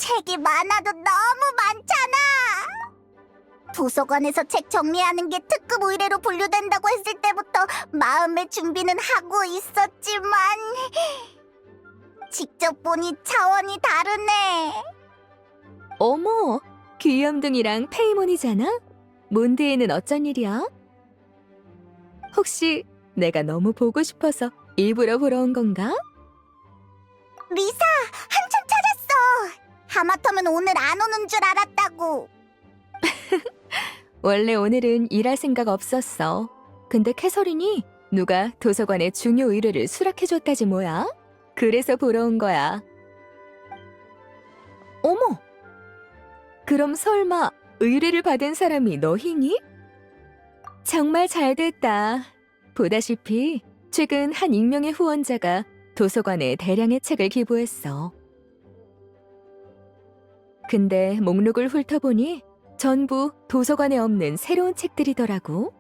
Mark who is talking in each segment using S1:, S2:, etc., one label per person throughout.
S1: 책이 많아도 너무 많잖아. 도서관에서 책 정리하는 게 특급 의뢰로 분류된다고 했을 때부터 마음의 준비는 하고 있었지만 직접 보니 차원이 다르네.
S2: 어머, 귀염둥이랑 페이몬이잖아? 몬드에는 어쩐 일이야? 혹시 내가 너무 보고 싶어서 일부러 보러 온 건가?
S1: 리사, 한참 찾았어. 하마터면 오늘 안 오는 줄 알았다고.
S2: 원래 오늘은 일할 생각 없었어. 근데 캐서린이 누가 도서관에 중요 의뢰를 수락해줬다지 뭐야? 그래서 보러 온 거야. 어머! 그럼 설마 의뢰를 받은 사람이 너희니? 정말 잘 됐다. 보다시피 최근 한 익명의 후원자가 도서관에 대량의 책을 기부했어. 근데 목록을 훑어보니 전부 도서관에 없는 새로운 책들이더라고.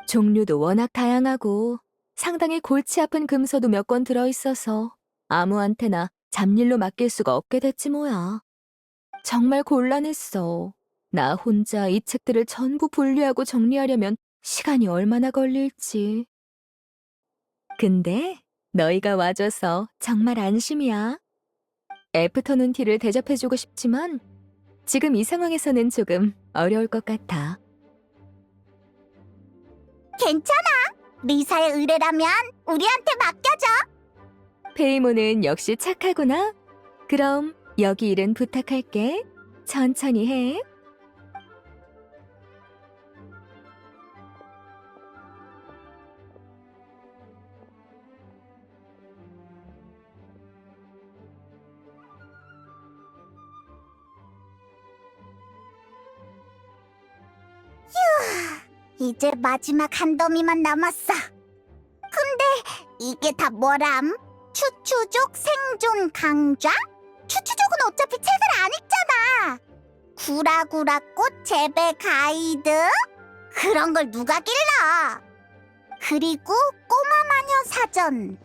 S2: 종류도 워낙 다양하고 상당히 골치 아픈 금서도 몇 권 들어있어서 아무한테나 잡일로 맡길 수가 없게 됐지 뭐야. 정말 곤란했어. 나 혼자 이 책들을 전부 분류하고 정리하려면 시간이 얼마나 걸릴지. 근데 너희가 와줘서 정말 안심이야. 애프터눈 티를 대접해주고 싶지만 지금 이 상황에서는 조금 어려울 것 같아.
S1: 괜찮아. 리사의 의뢰라면 우리한테 맡겨줘.
S2: 페이모는 역시 착하구나. 그럼 여기 일은 부탁할게. 천천히 해.
S1: 이제 마지막 한 더미만 남았어. 근데 이게 다 뭐람? 추추족 생존 강좌? 추추족은 어차피 책을 안 읽잖아. 구라구라꽃 재배 가이드? 그런 걸 누가 길러? 그리고 꼬마 마녀 사전.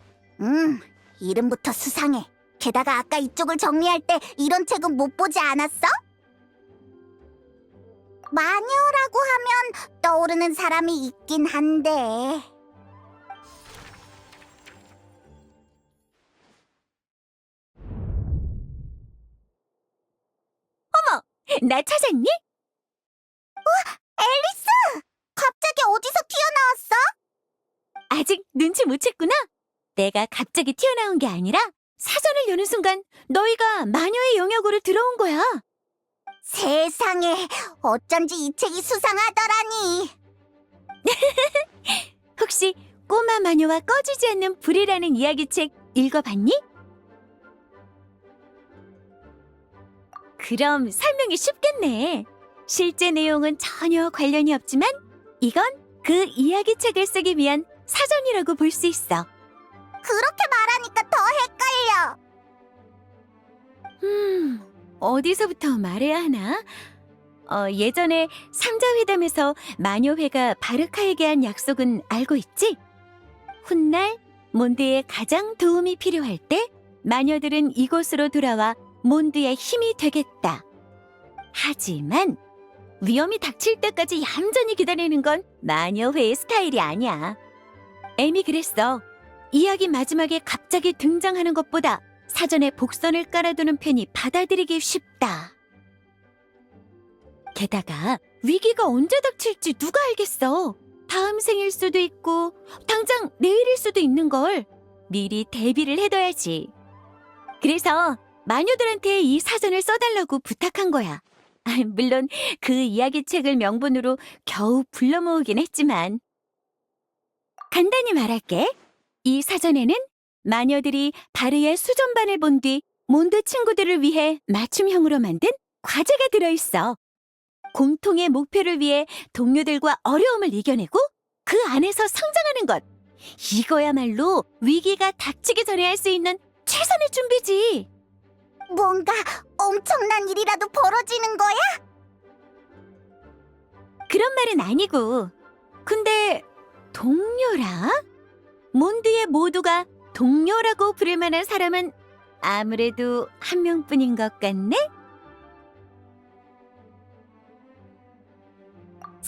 S1: 이름부터 수상해. 게다가 아까 이쪽을 정리할 때 이런 책은 못 보지 않았어? 마녀라고 하면 떠오르는 사람이 있긴 한데.
S3: 나 찾았니?
S1: 앨리스! 갑자기 어디서 튀어나왔어?
S3: 아직 눈치 못 챘구나? 내가 갑자기 튀어나온 게 아니라 사전을 여는 순간 너희가 마녀의 영역으로 들어온 거야.
S1: 세상에, 어쩐지 이 책이 수상하더라니.
S3: 혹시 꼬마 마녀와 꺼지지 않는 불이라는 이야기책 읽어봤니? 그럼 설명이 쉽겠네. 실제 내용은 전혀 관련이 없지만 이건 그 이야기책을 쓰기 위한 사전이라고 볼 수 있어.
S1: 그렇게 말하니까 더 헷갈려.
S3: 어디서부터 말해야 하나? 예전에 삼자회담에서 마녀회가 바르카에게 한 약속은 알고 있지? 훗날 몬드에 가장 도움이 필요할 때 마녀들은 이곳으로 돌아와 몬드의 힘이 되겠다. 하지만 위험이 닥칠 때까지 얌전히 기다리는 건 마녀회의 스타일이 아니야. 에미 그랬어. 이야기 마지막에 갑자기 등장하는 것보다 사전에 복선을 깔아두는 편이 받아들이기 쉽다. 게다가 위기가 언제 닥칠지 누가 알겠어. 다음 생일 수도 있고 당장 내일일 수도 있는 걸 미리 대비를 해둬야지. 그래서 마녀들한테 이 사전을 써달라고 부탁한 거야. 물론 그 이야기책을 명분으로 겨우 불러 모으긴 했지만. 간단히 말할게. 이 사전에는 마녀들이 바르의 수전반을 본 뒤 몬드 친구들을 위해 맞춤형으로 만든 과제가 들어있어. 공통의 목표를 위해 동료들과 어려움을 이겨내고 그 안에서 성장하는 것. 이거야말로 위기가 닥치기 전에 할 수 있는 최선의 준비지.
S1: 뭔가 엄청난 일이라도 벌어지는 거야?
S3: 그런 말은 아니고. 근데 동료라? 몬드의 모두가 동료라고 부를 만한 사람은 아무래도 한 명뿐인 것 같네?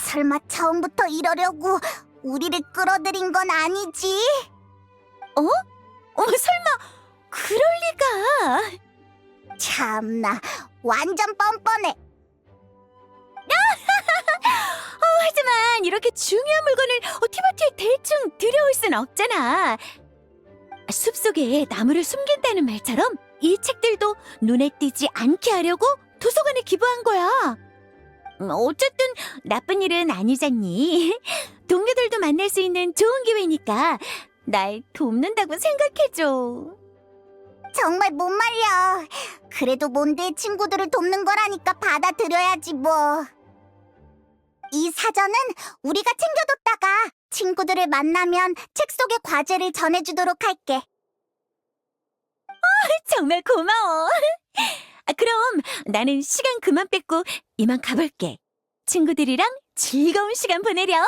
S1: 설마 처음부터 이러려고 우리를 끌어들인 건 아니지?
S3: 설마 그럴 리가?
S1: 참나, 완전 뻔뻔해.
S3: 하지만 이렇게 중요한 물건을 티바티에 대충 들여올 순 없잖아. 숲속에 나무를 숨긴다는 말처럼 이 책들도 눈에 띄지 않게 하려고 도서관에 기부한 거야. 어쨌든 나쁜 일은 아니잖니. 동료들도 만날 수 있는 좋은 기회니까 날 돕는다고 생각해줘.
S1: 정말 못 말려. 그래도 몬드의 친구들을 돕는 거라니까 받아들여야지 뭐. 이 사전은 우리가 챙겨뒀다가 친구들을 만나면 책 속의 과제를 전해주도록 할게.
S3: 정말 고마워. 그럼 나는 시간 그만 뺏고 이만 가볼게. 친구들이랑 즐거운 시간 보내렴.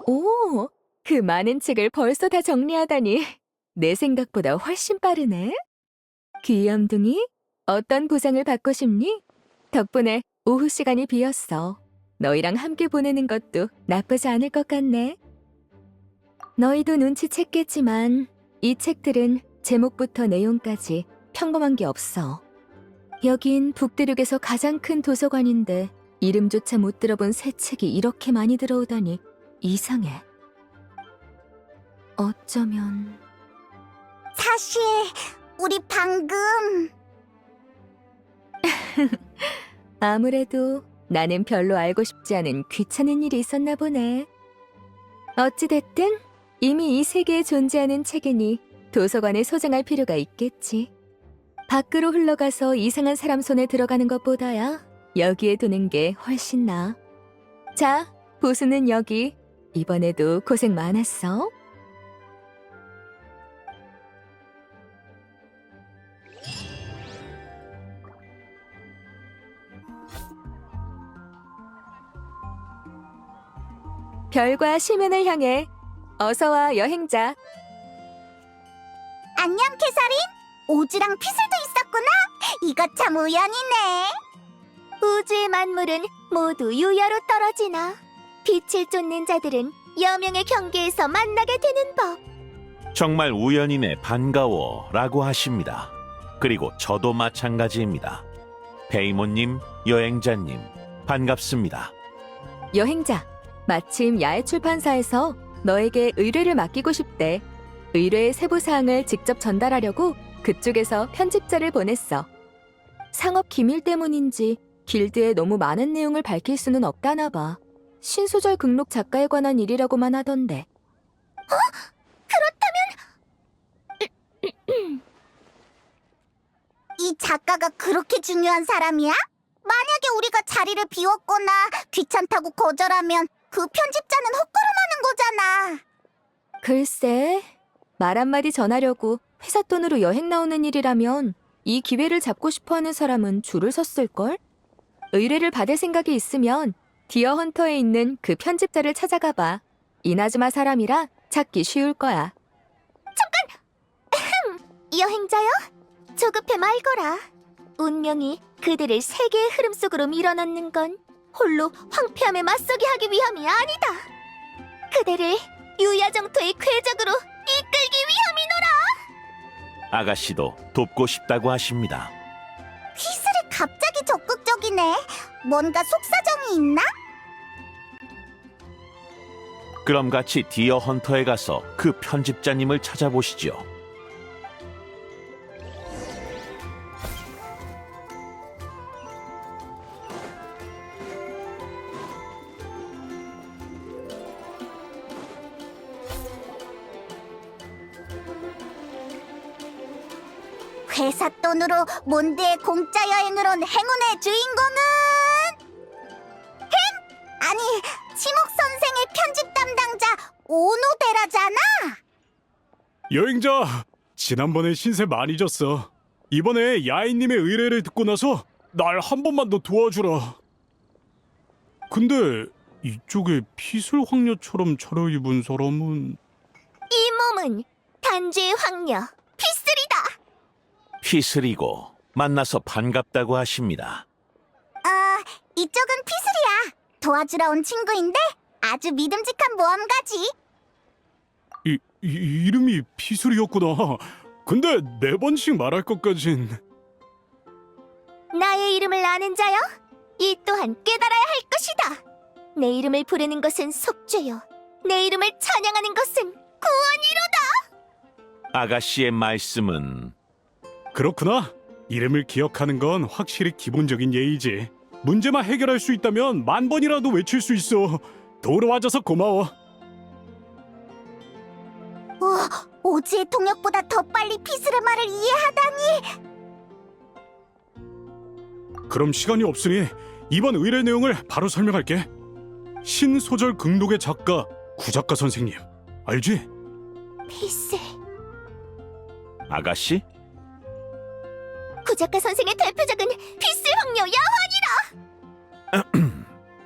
S2: 오, 그 많은 책을 벌써 다 정리하다니 내 생각보다 훨씬 빠르네. 귀염둥이, 어떤 보상을 받고 싶니? 덕분에 오후 시간이 비었어. 너희랑 함께 보내는 것도 나쁘지 않을 것 같네. 너희도 눈치챘겠지만 이 책들은 제목부터 내용까지 평범한 게 없어. 여긴 북대륙에서 가장 큰 도서관인데 이름조차 못 들어본 새 책이 이렇게 많이 들어오다니 이상해. 어쩌면
S1: 사실 우리 방금
S2: 아무래도 나는 별로 알고 싶지 않은 귀찮은 일이 있었나 보네. 어찌됐든 이미 이 세계에 존재하는 책이니 도서관에 소장할 필요가 있겠지. 밖으로 흘러가서 이상한 사람 손에 들어가는 것보다야 여기에 두는 게 훨씬 나아. 자, 보수는 여기. 이번에도 고생 많았어. 별과 시면을 향해 어서와 여행자.
S1: 안녕 캐서린. 오즈랑 피슬도 있었구나. 이거 참 우연이네. 우주의 만물은 모두 유야로 떨어지나 빛을 쫓는 자들은 여명의 경계에서 만나게 되는 법.
S4: 정말 우연이네 반가워 라고 하십니다. 그리고 저도 마찬가지입니다. 페이몬님, 여행자님, 반갑습니다.
S2: 여행자, 마침 야외 출판사에서 너에게 의뢰를 맡기고 싶대. 의뢰의 세부 사항을 직접 전달하려고 그쪽에서 편집자를 보냈어. 상업 기밀 때문인지 길드에 너무 많은 내용을 밝힐 수는 없다나 봐. 신소설 극록 작가에 관한 일이라고만 하던데.
S1: 이 작가가 그렇게 중요한 사람이야? 만약에 우리가 자리를 비웠거나 귀찮다고 거절하면 그 편집자는 헛걸음하는 거잖아.
S2: 글쎄, 말 한마디 전하려고 회사 돈으로 여행 나오는 일이라면 이 기회를 잡고 싶어하는 사람은 줄을 섰을걸? 의뢰를 받을 생각이 있으면 디어 헌터에 있는 그 편집자를 찾아가 봐. 이나즈마 사람이라 찾기 쉬울 거야.
S1: 여행자요? 조급해 말거라. 운명이 그들을 세계의 흐름 속으로 밀어넣는 건 홀로 황폐함에 맞서게 하기 위함이 아니다. 그들을 유야정토의 궤적으로 이끌기 위함이노라.
S4: 아가씨도 돕고 싶다고 하십니다.
S1: 휘슬이 갑자기 적극적이네. 뭔가 속사정이 있나?
S4: 그럼 같이 디어 헌터에 가서 그 편집자님을 찾아보시죠.
S1: 회사 돈으로 몬드의 공짜 여행을 온 행운의 주인공은 아니 치목 선생의 편집 담당자 오노데라잖아.
S5: 여행자, 지난번에 신세 많이 졌어. 이번에 야인님의 의뢰를 듣고 나서 날 한 번만 더 도와주라. 근데 이쪽에 피슬 황녀처럼 차려입은 사람은
S1: 이 몸은 단죄의 황녀 피슬이다.
S4: 피슬이고 만나서 반갑다고 하십니다.
S1: 이쪽은 피슬이야. 도와주러 온 친구인데 아주 믿음직한 모험가지.
S5: 이름이 피슬이었구나. 근데 4번씩 말할 것까진.
S1: 나의 이름을 아는 자여, 이 또한 깨달아야 할 것이다. 내 이름을 부르는 것은 속죄요, 내 이름을 찬양하는 것은 구원이로다.
S4: 아가씨의 말씀은
S5: 그렇구나. 이름을 기억하는 건 확실히 기본적인 예의지. 문제만 해결할 수 있다면 10,000번이라도 외칠 수 있어. 도우러 와줘서 고마워.
S1: 오지의 통역보다 더 빨리 피슬의 말을 이해하다니.
S5: 그럼 시간이 없으니 이번 의뢰 내용을 바로 설명할게. 신소절 극록의 작가 구작가 선생님 알지?
S1: 피슬,
S4: 아가씨?
S1: 구작가 선생의 대표작은 피슬 황녀 야환이라.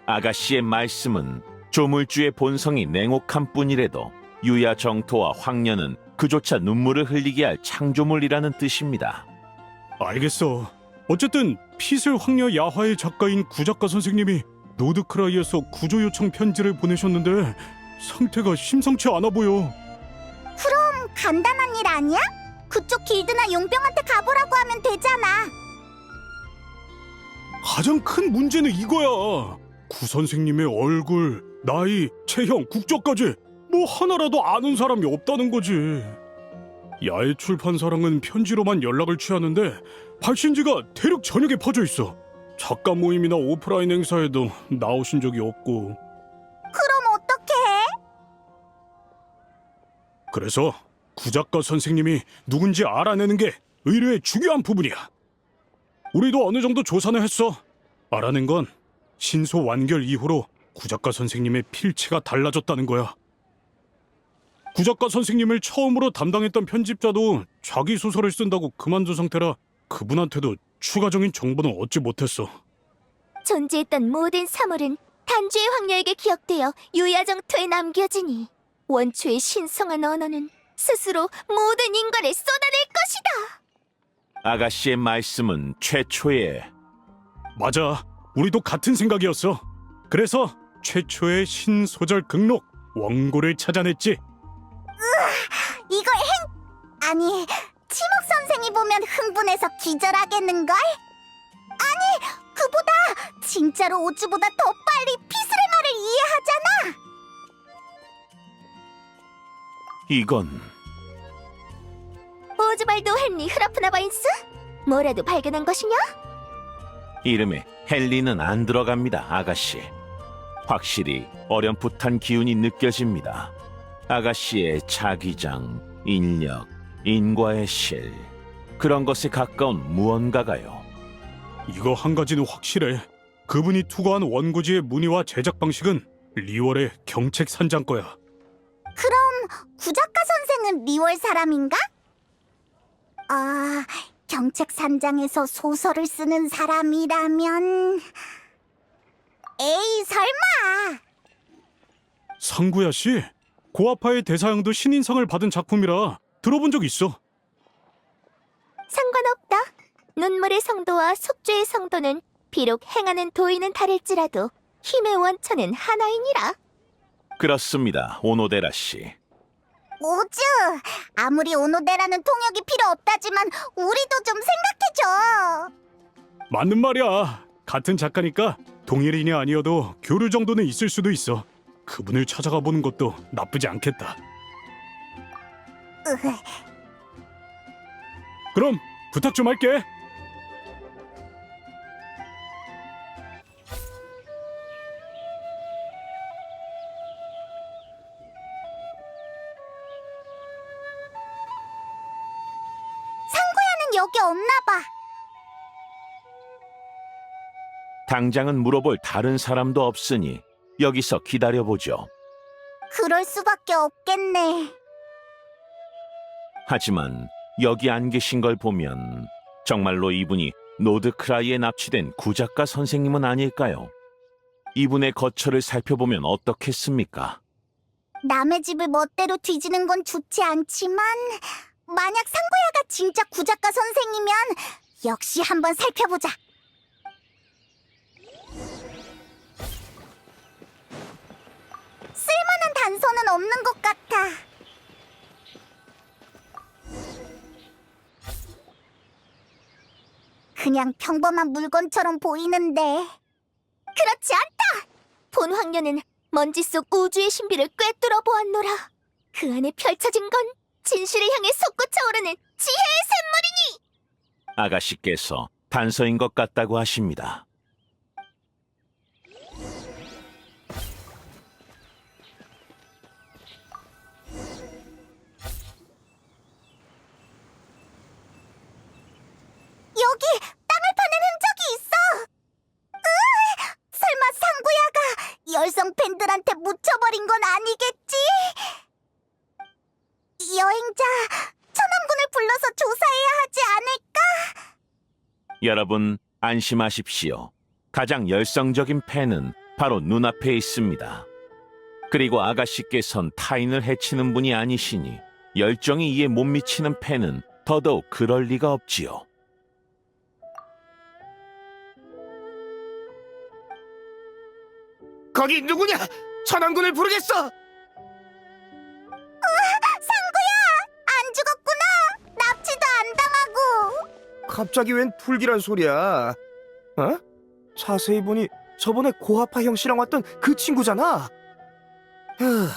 S4: 아가씨의 말씀은 조물주의 본성이 냉혹한 뿐이라도 유야 정토와 황녀는 그조차 눈물을 흘리게 할 창조물이라는 뜻입니다.
S5: 알겠어. 어쨌든 피슬 황녀 야화의 작가인 구작가 선생님이 노드크라이에서 구조 요청 편지를 보내셨는데 상태가 심상치 않아 보여.
S1: 간단한 일 아니야? 그쪽 길드나 용병한테 가보라고 하면 되잖아.
S5: 가장 큰 문제는 이거야. 구 선생님의 얼굴, 나이, 체형, 국적까지 뭐 하나라도 아는 사람이 없다는 거지. 야외 출판사랑은 편지로만 연락을 취하는데 발신지가 대륙 전역에 퍼져 있어. 작가 모임이나 오프라인 행사에도 나오신 적이 없고.
S1: 그럼 어떡해?
S5: 그래서 구작가 선생님이 누군지 알아내는 게 의뢰의 중요한 부분이야. 우리도 어느 정도 조사는 했어. 알아낸 건 신소 완결 이후로 구작가 선생님의 필체가 달라졌다는 거야. 구작가 선생님을 처음으로 담당했던 편집자도 자기 소설을 쓴다고 그만둔 상태라 그분한테도 추가적인 정보는 얻지 못했어.
S1: 존재했던 모든 사물은 단죄의 황녀에게 기억되어 유야정토에 남겨지니 원초의 신성한 언어는 스스로 모든 인간을 쏟아낼 것이다.
S4: 아가씨의 말씀은 최초의
S5: 맞아. 우리도 같은 생각이었어. 그래서 최초의 신소절 극록 원고를 찾아냈지.
S1: 이걸 아니, 치목 선생이 보면 흥분해서 기절하겠는걸? 아니, 그보다 진짜로 오즈보다 더 빨리 피슬의 말을 이해하잖아.
S4: 이건
S1: 오즈발도 헨리 흐라프나바인스? 뭐라도 발견한 것이냐?
S4: 이름에 헨리는 안 들어갑니다, 아가씨. 확실히 어렴풋한 기운이 느껴집니다. 아가씨의 자기장, 인력, 인과의 실, 그런 것에 가까운 무언가가요.
S5: 이거 한 가지는 확실해. 그분이 투고한 원고지의 문의와 제작 방식은 리월의 경책 산장 거야.
S1: 그럼 구작가 선생은 리월 사람인가? 경책 산장에서 소설을 쓰는 사람이라면... 에이, 설마!
S5: 상구야 씨, 고아파의 대사형도 신인상을 받은 작품이라 들어본 적 있어.
S1: 상관없다. 눈물의 성도와 속죄의 성도는 비록 행하는 도의는 다를지라도 힘의 원천은 하나이니라.
S4: 그렇습니다, 오노데라 씨.
S1: 오즈, 아무리 오노데라는 통역이 필요 없다지만 우리도 좀 생각해줘.
S5: 맞는 말이야. 같은 작가니까 동일인이 아니어도 교류 정도는 있을 수도 있어. 그분을 찾아가 보는 것도 나쁘지 않겠다. 그럼 부탁 좀 할게.
S1: 상구야는 여기 없나 봐.
S4: 당장은 물어볼 다른 사람도 없으니 여기서 기다려보죠.
S1: 그럴 수밖에 없겠네.
S4: 하지만 여기 안 계신 걸 보면 정말로 이분이 노드크라이에 납치된 구작가 선생님은 아닐까요? 이분의 거처를 살펴보면 어떻겠습니까?
S1: 남의 집을 멋대로 뒤지는 건 좋지 않지만 만약 상구야가 진짜 구작가 선생이면 역시 한번 살펴보자. 쓸만한 단서는 없는 것 같아. 그냥 평범한 물건처럼 보이는데 그렇지 않다!
S6: 본 황녀는 먼지 속 우주의 신비를 꿰뚫어 보았노라. 그 안에 펼쳐진 건 진실을 향해 솟구쳐오르는 지혜의 샘물이니.
S4: 아가씨께서 단서인 것 같다고 하십니다.
S1: 여기 땅을 파는 흔적이 있어. 설마 상구야가 열성 팬들한테 묻혀버린 건 아니겠지? 여행자 천왕군을 불러서 조사해야 하지 않을까?
S4: 여러분 안심하십시오. 가장 열성적인 팬은 바로 눈앞에 있습니다. 그리고 아가씨께선 타인을 해치는 분이 아니시니 열정이 이에 못 미치는 팬은 더더욱 그럴 리가 없지요.
S7: 거기 누구냐? 천왕군을 부르겠어!
S1: 상구야! 안 죽었구나! 납치도 안 당하고!
S7: 갑자기 웬 불길한 소리야? 어? 자세히 보니 저번에 고아파 형 씨랑 왔던 그 친구잖아. 휴,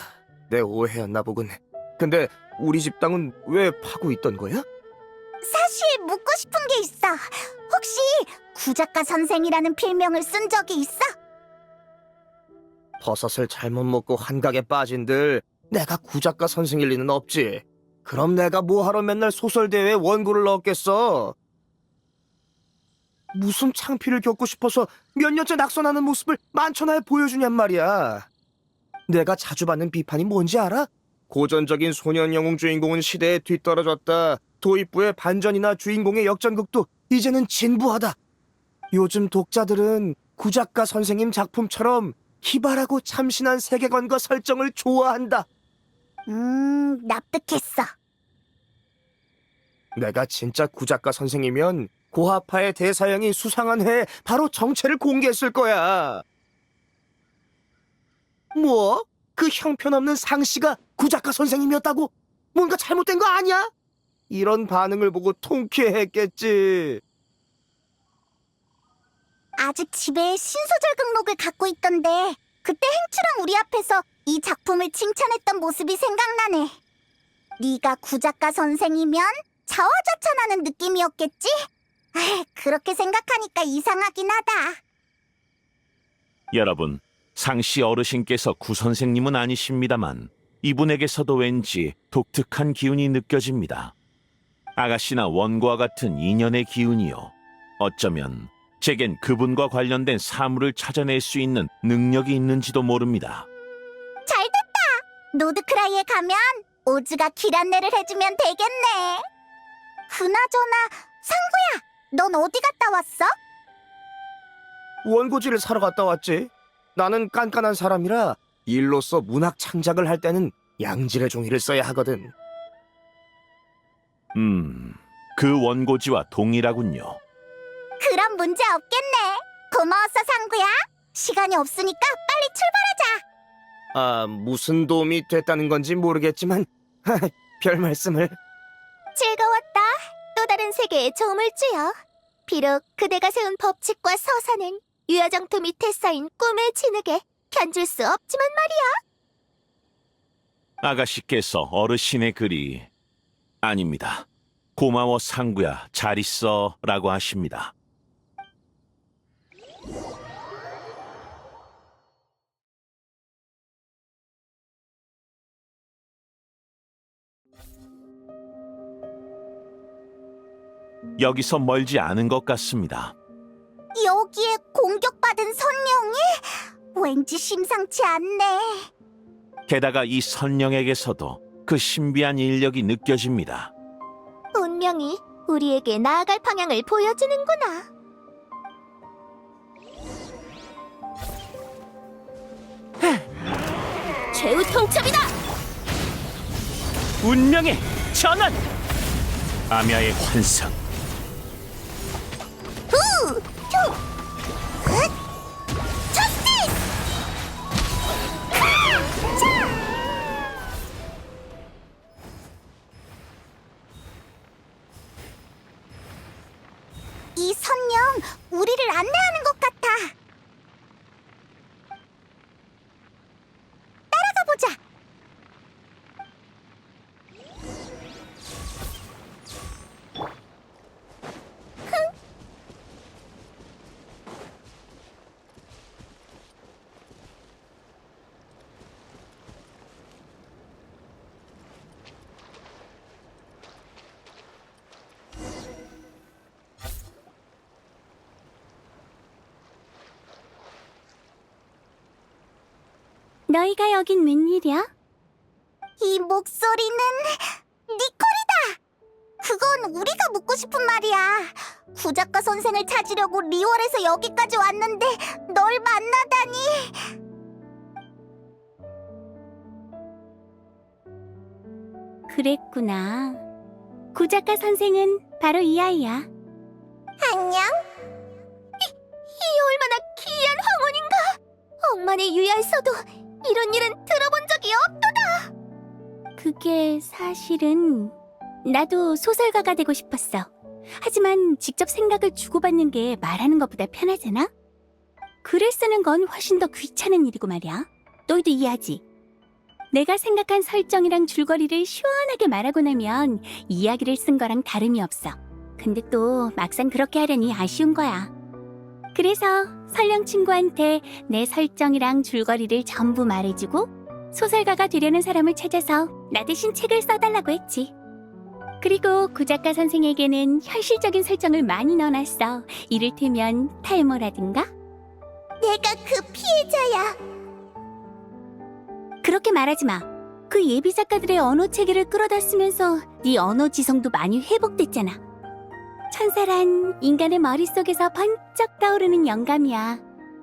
S7: 내 오해였나 보군. 근데 우리 집 땅은 왜 파고 있던 거야?
S1: 사실 묻고 싶은 게 있어. 혹시 구작가 선생이라는 필명을 쓴 적이 있어?
S7: 버섯을 잘못 먹고 환각에 빠진들 내가 구작가 선생일 리는 없지. 그럼 내가 뭐하러 맨날 소설대회에 원고를 넣었겠어? 무슨 창피를 겪고 싶어서 몇 년째 낙선하는 모습을 만천하에 보여주냔 말이야. 내가 자주 받는 비판이 뭔지 알아? 고전적인 소년 영웅 주인공은 시대에 뒤떨어졌다. 도입부의 반전이나 주인공의 역전극도 이제는 진부하다. 요즘 독자들은 구작가 선생님 작품처럼 희발하고 참신한 세계관과 설정을 좋아한다.
S1: 납득했어.
S7: 내가 진짜 구작가 선생이면 고아파의 대사형이 수상한 해에 바로 정체를 공개했을 거야. 뭐? 그 형편없는 상씨가 구작가 선생님이었다고? 뭔가 잘못된 거 아니야? 이런 반응을 보고 통쾌했겠지.
S1: 아직 집에 신소설 극록을 갖고 있던데 그때 행추랑 우리 앞에서 이 작품을 칭찬했던 모습이 생각나네. 네가 구작가 선생이면 자화자찬하는 느낌이었겠지? 그렇게 생각하니까 이상하긴 하다.
S4: 여러분, 상씨 어르신께서 구선생님은 아니십니다만 이분에게서도 왠지 독특한 기운이 느껴집니다. 아가씨나 원고와 같은 인연의 기운이요. 어쩌면 제겐 그분과 관련된 사물을 찾아낼 수 있는 능력이 있는지도 모릅니다.
S1: 잘됐다! 노드크라이에 가면 오즈가 길 안내를 해주면 되겠네. 그나저나 상구야, 넌 어디 갔다 왔어?
S7: 원고지를 사러 갔다 왔지. 나는 깐깐한 사람이라 일로서 문학 창작을 할 때는 양질의 종이를 써야 하거든.
S4: 그 원고지와 동일하군요.
S1: 그럼 문제 없겠네. 고마웠어 상구야. 시간이 없으니까 빨리 출발하자.
S7: 무슨 도움이 됐다는 건지 모르겠지만 별 말씀을.
S6: 즐거웠다. 또 다른 세계에 조물 주여. 비록 그대가 세운 법칙과 서사는 유야정토 밑에 쌓인 꿈의 진흙에 견줄 수 없지만 말이야.
S4: 아가씨께서 어르신의 글이 아닙니다. 고마워 상구야, 잘 있어 라고 하십니다. 여기서 멀지 않은 것 같습니다.
S1: 여기에 공격받은 선령이? 왠지 심상치 않네.
S4: 게다가 이 선령에게서도 그 신비한 인력이 느껴집니다.
S6: 운명이 우리에게 나아갈 방향을 보여주는구나.
S3: 최후 통첩이다!
S4: 운명의 전환! 아미아의 환상.
S1: 이 선녀 우리를 안내하는 것 같아. 따라가 보자.
S3: 너희가 여긴 웬일이야?
S1: 이 목소리는 니콜이다. 그건 우리가 묻고 싶은 말이야. 구작가 선생을 찾으려고 리월에서 여기까지 왔는데 널 만나다니.
S3: 그랬구나. 구작가 선생은 바로 이 아이야.
S1: 안녕.
S6: 이 얼마나 기이한 황혼인가! 억만의 유야에서도 이런 일은 들어본 적이 없...
S3: 그게 사실은 나도 소설가가 되고 싶었어. 하지만 직접 생각을 주고받는 게 말하는 것보다 편하잖아? 글을 쓰는 건 훨씬 더 귀찮은 일이고 말이야. 너희도 이해하지? 내가 생각한 설정이랑 줄거리를 시원하게 말하고 나면 이야기를 쓴 거랑 다름이 없어. 근데 또 막상 그렇게 하려니 아쉬운 거야. 그래서 설령 친구한테 내 설정이랑 줄거리를 전부 말해주고 소설가가 되려는 사람을 찾아서 나 대신 책을 써달라고 했지. 그리고 구작가 선생에게는 현실적인 설정을 많이 넣어놨어. 이를테면 탈모라든가.
S1: 내가 그 피해자야.
S3: 그렇게 말하지 마. 그 예비 작가들의 언어 체계를 끌어다 쓰면서 네 언어 지성도 많이 회복됐잖아. 천사란 인간의 머릿속에서 번쩍 떠오르는 영감이야.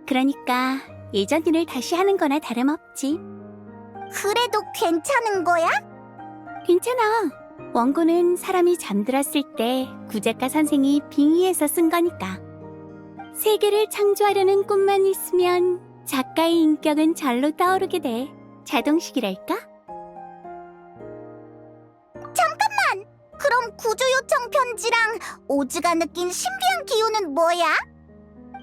S3: 그러니까 예전 일을 다시 하는 거나 다름없지.
S1: 그래도 괜찮은 거야?
S3: 괜찮아. 원고는 사람이 잠들었을 때 구작가 선생이 빙의해서 쓴 거니까. 세계를 창조하려는 꿈만 있으면 작가의 인격은 절로 떠오르게 돼. 자동식이랄까?
S1: 그럼 구조 요청 편지랑 오즈가 느낀 신비한 기운은 뭐야?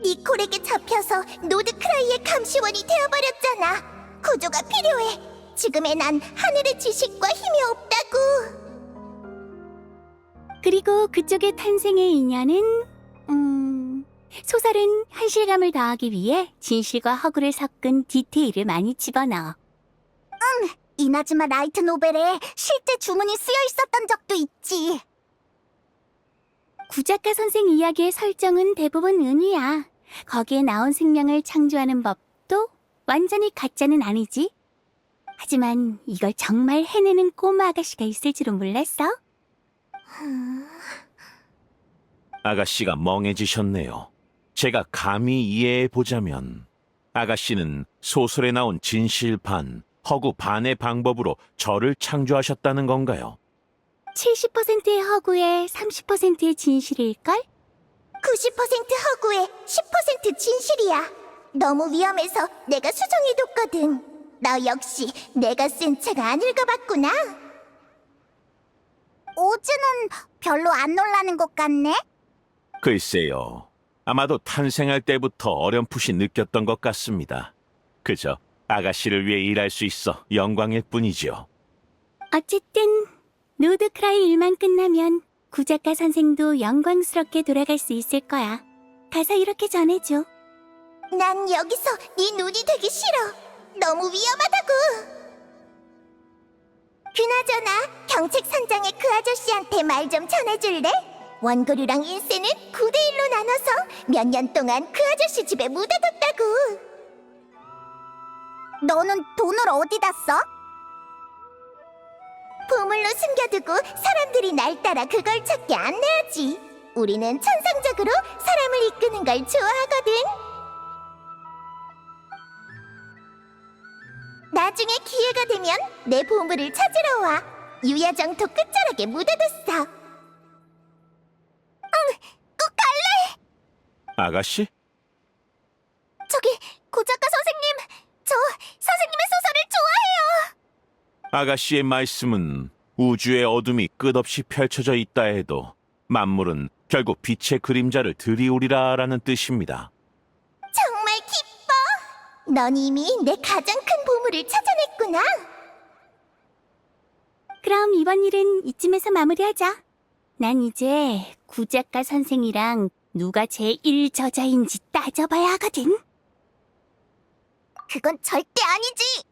S1: 니콜에게 잡혀서 노드크라이의 감시원이 되어버렸잖아. 구조가 필요해. 지금의 난 하늘의 지식과 힘이 없다고.
S3: 그리고 그쪽의 탄생의 인연은 소설은 현실감을 더하기 위해 진실과 허구를 섞은 디테일을 많이 집어넣어.
S1: 이나즈마 라이트 노벨에 실제 주문이 쓰여 있었던 적도 있지.
S3: 구작가 선생 이야기의 설정은 대부분 은유야. 거기에 나온 생명을 창조하는 법도 완전히 가짜는 아니지. 하지만 이걸 정말 해내는 꼬마 아가씨가 있을 줄은 몰랐어.
S4: 아가씨가 멍해지셨네요. 제가 감히 이해해 보자면 아가씨는 소설에 나온 진실 반, 허구 반의 방법으로 저를 창조하셨다는 건가요?
S3: 70%의 허구에 30%의 진실일걸?
S1: 90% 허구에 10% 진실이야. 너무 위험해서 내가 수정해뒀거든. 너 역시 내가 쓴 책 안 읽어봤구나. 오즈는 별로 안 놀라는 것 같네.
S4: 글쎄요. 아마도 탄생할 때부터 어렴풋이 느꼈던 것 같습니다. 그저 아가씨를 위해 일할 수 있어 영광일 뿐이지요.
S3: 어쨌든 노드크라이 일만 끝나면 구작가 선생도 영광스럽게 돌아갈 수 있을 거야. 가서 이렇게 전해줘.
S1: 난 여기서 네 눈이 되기 싫어. 너무 위험하다고. 그나저나 경책 선장의 그 아저씨한테 말 좀 전해줄래? 원고류랑 인쇄는 9대1로 나눠서 몇 년 동안 그 아저씨 집에 묻어뒀다고. 너는 돈을 어디다 써?
S6: 보물로 숨겨두고 사람들이 날 따라 그걸 찾게 안내하지. 우리는 천상적으로 사람을 이끄는 걸 좋아하거든. 나중에 기회가 되면 내 보물을 찾으러 와. 유야정토 끝자락에 묻어뒀어. 꼭 갈래.
S4: 아가씨?
S6: 저기 고작가 선생님, 저 선생님의 소설을 좋아해요.
S4: 아가씨의 말씀은 우주의 어둠이 끝없이 펼쳐져 있다 해도 만물은 결국 빛의 그림자를 들이우리라라는 뜻입니다.
S6: 정말 기뻐. 넌 이미 내 가장 큰 보물을 찾아냈구나. 그럼 이번 일은 이쯤에서 마무리하자. 난 이제 구작가 선생이랑 누가 제1 저자인지 따져봐야 하거든. 그건 절대 아니지.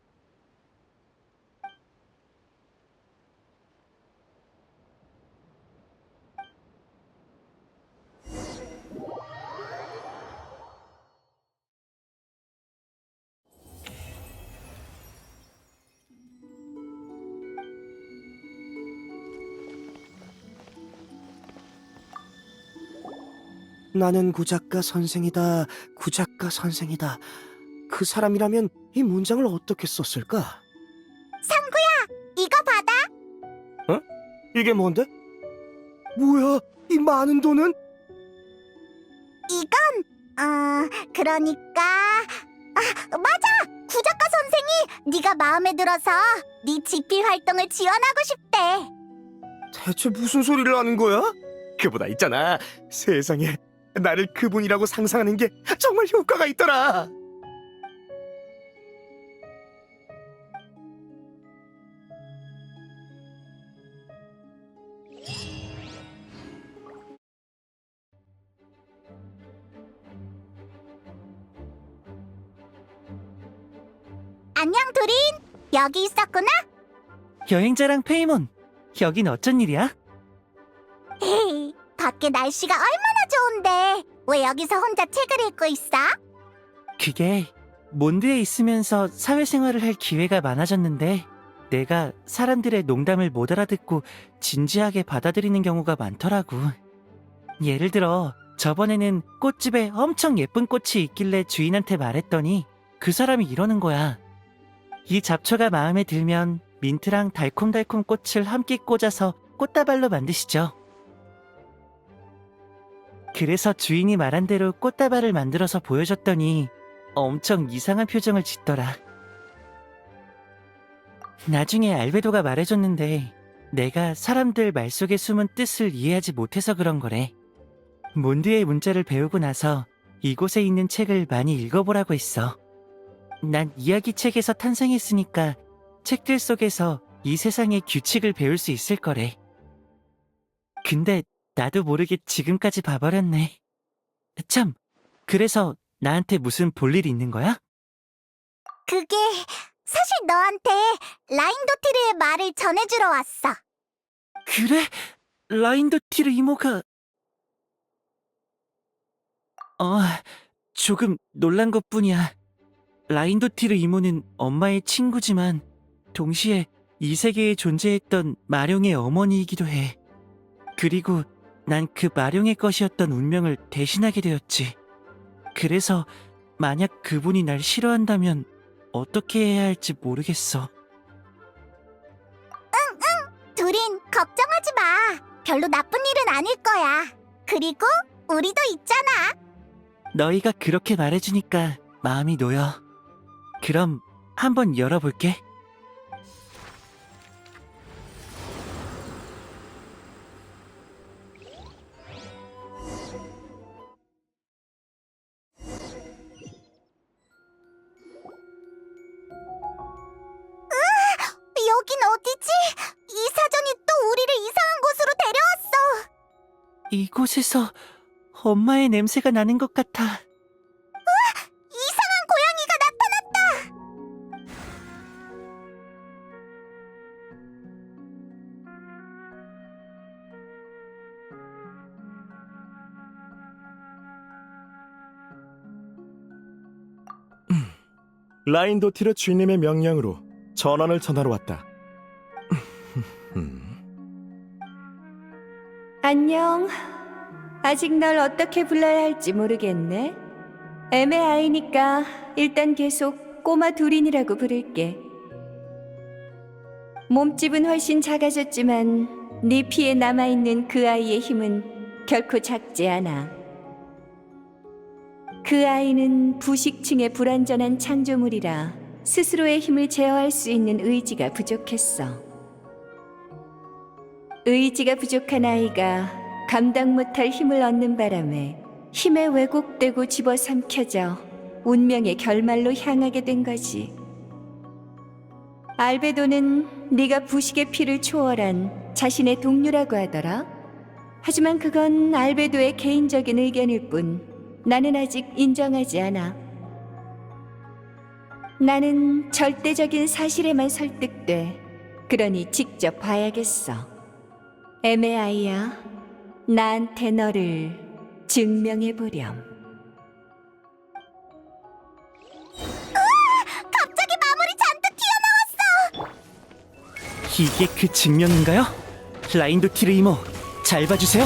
S7: 나는 구작가 선생이다. 구작가 선생이다. 그 사람이라면 이 문장을 어떻게 썼을까?
S1: 이거 받아.
S7: 이게 뭔데? 뭐야? 이 많은 돈은?
S1: 그러니까 맞아. 구작가 선생이 네가 마음에 들어서 네 집필 활동을 지원하고 싶대.
S7: 대체 무슨 소리를 하는 거야? 그보다 있잖아. 세상에 나를 그분이라고 상상하는 게 정말 효과가 있더라.
S1: 안녕 도린. 여기 있었구나.
S8: 여행자랑 페이몬, 여긴 어쩐 일이야?
S1: 헤이, 밖에 날씨가 얼마나 좋은데 왜 여기서 혼자 책을 읽고 있어?
S8: 그게 몬드에 있으면서 사회생활을 할 기회가 많아졌는데 내가 사람들의 농담을 못 알아듣고 진지하게 받아들이는 경우가 많더라고. 예를 들어 저번에는 꽃집에 엄청 예쁜 꽃이 있길래 주인한테 말했더니 그 사람이 이러는 거야. 이 잡초가 마음에 들면 민트랑 달콤달콤 꽃을 함께 꽂아서 꽃다발로 만드시죠. 그래서 주인이 말한 대로 꽃다발을 만들어서 보여줬더니 엄청 이상한 표정을 짓더라. 나중에 알베도가 말해줬는데 내가 사람들 말 속에 숨은 뜻을 이해하지 못해서 그런 거래. 몬드의 문자를 배우고 나서 이곳에 있는 책을 많이 읽어보라고 했어. 난 이야기 책에서 탄생했으니까 책들 속에서 이 세상의 규칙을 배울 수 있을 거래. 근데 나도 모르게 지금까지 봐버렸네. 참, 그래서 나한테 무슨 볼일 있는 거야?
S1: 그게 사실 너한테 라인도티르의 말을 전해주러 왔어.
S8: 그래? 라인더티르 이모가... 조금 놀란 것뿐이야. 라인도티르 이모는 엄마의 친구지만 동시에 이 세계에 존재했던 마룡의 어머니이기도 해. 그리고 난 그 마룡의 것이었던 운명을 대신하게 되었지. 그래서 만약 그분이 날 싫어한다면 어떻게 해야 할지 모르겠어.
S1: 두린, 걱정하지 마. 별로 나쁜 일은 아닐 거야. 그리고 우리도 있잖아.
S8: 너희가 그렇게 말해주니까 마음이 놓여. 그럼 한번 열어볼게.
S1: 여긴 어디지? 이 사전이 또 우리를 이상한 곳으로 데려왔어.
S8: 이곳에서 엄마의 냄새가 나는 것 같아.
S1: 이상한 고양이가 나타났다.
S9: 라인도티르 주인님의 명령으로 전원을 전하러 왔다.
S2: 안녕. 아직 널 어떻게 불러야 할지 모르겠네. 애매아이니까 일단 계속 꼬마 두린이라고 부를게. 몸집은 훨씬 작아졌지만 네 피에 남아있는 그 아이의 힘은 결코 작지 않아. 그 아이는 부식층의 불완전한 창조물이라 스스로의 힘을 제어할 수 있는 의지가 부족했어. 의지가 부족한 아이가 감당 못할 힘을 얻는 바람에 힘에 왜곡되고 집어삼켜져 운명의 결말로 향하게 된 거지. 알베도는 네가 부식의 피를 초월한 자신의 동료라고 하더라. 하지만 그건 알베도의 개인적인 의견일 뿐 나는 아직 인정하지 않아. 나는 절대적인 사실에만 설득돼. 그러니 직접 봐야겠어. 애매아이야, 나한테 너를 증명해보렴.
S1: 갑자기 마물이 잔뜩 튀어나왔어.
S8: 이게 그 증명인가요? 라인도티르 이모, 잘 봐주세요.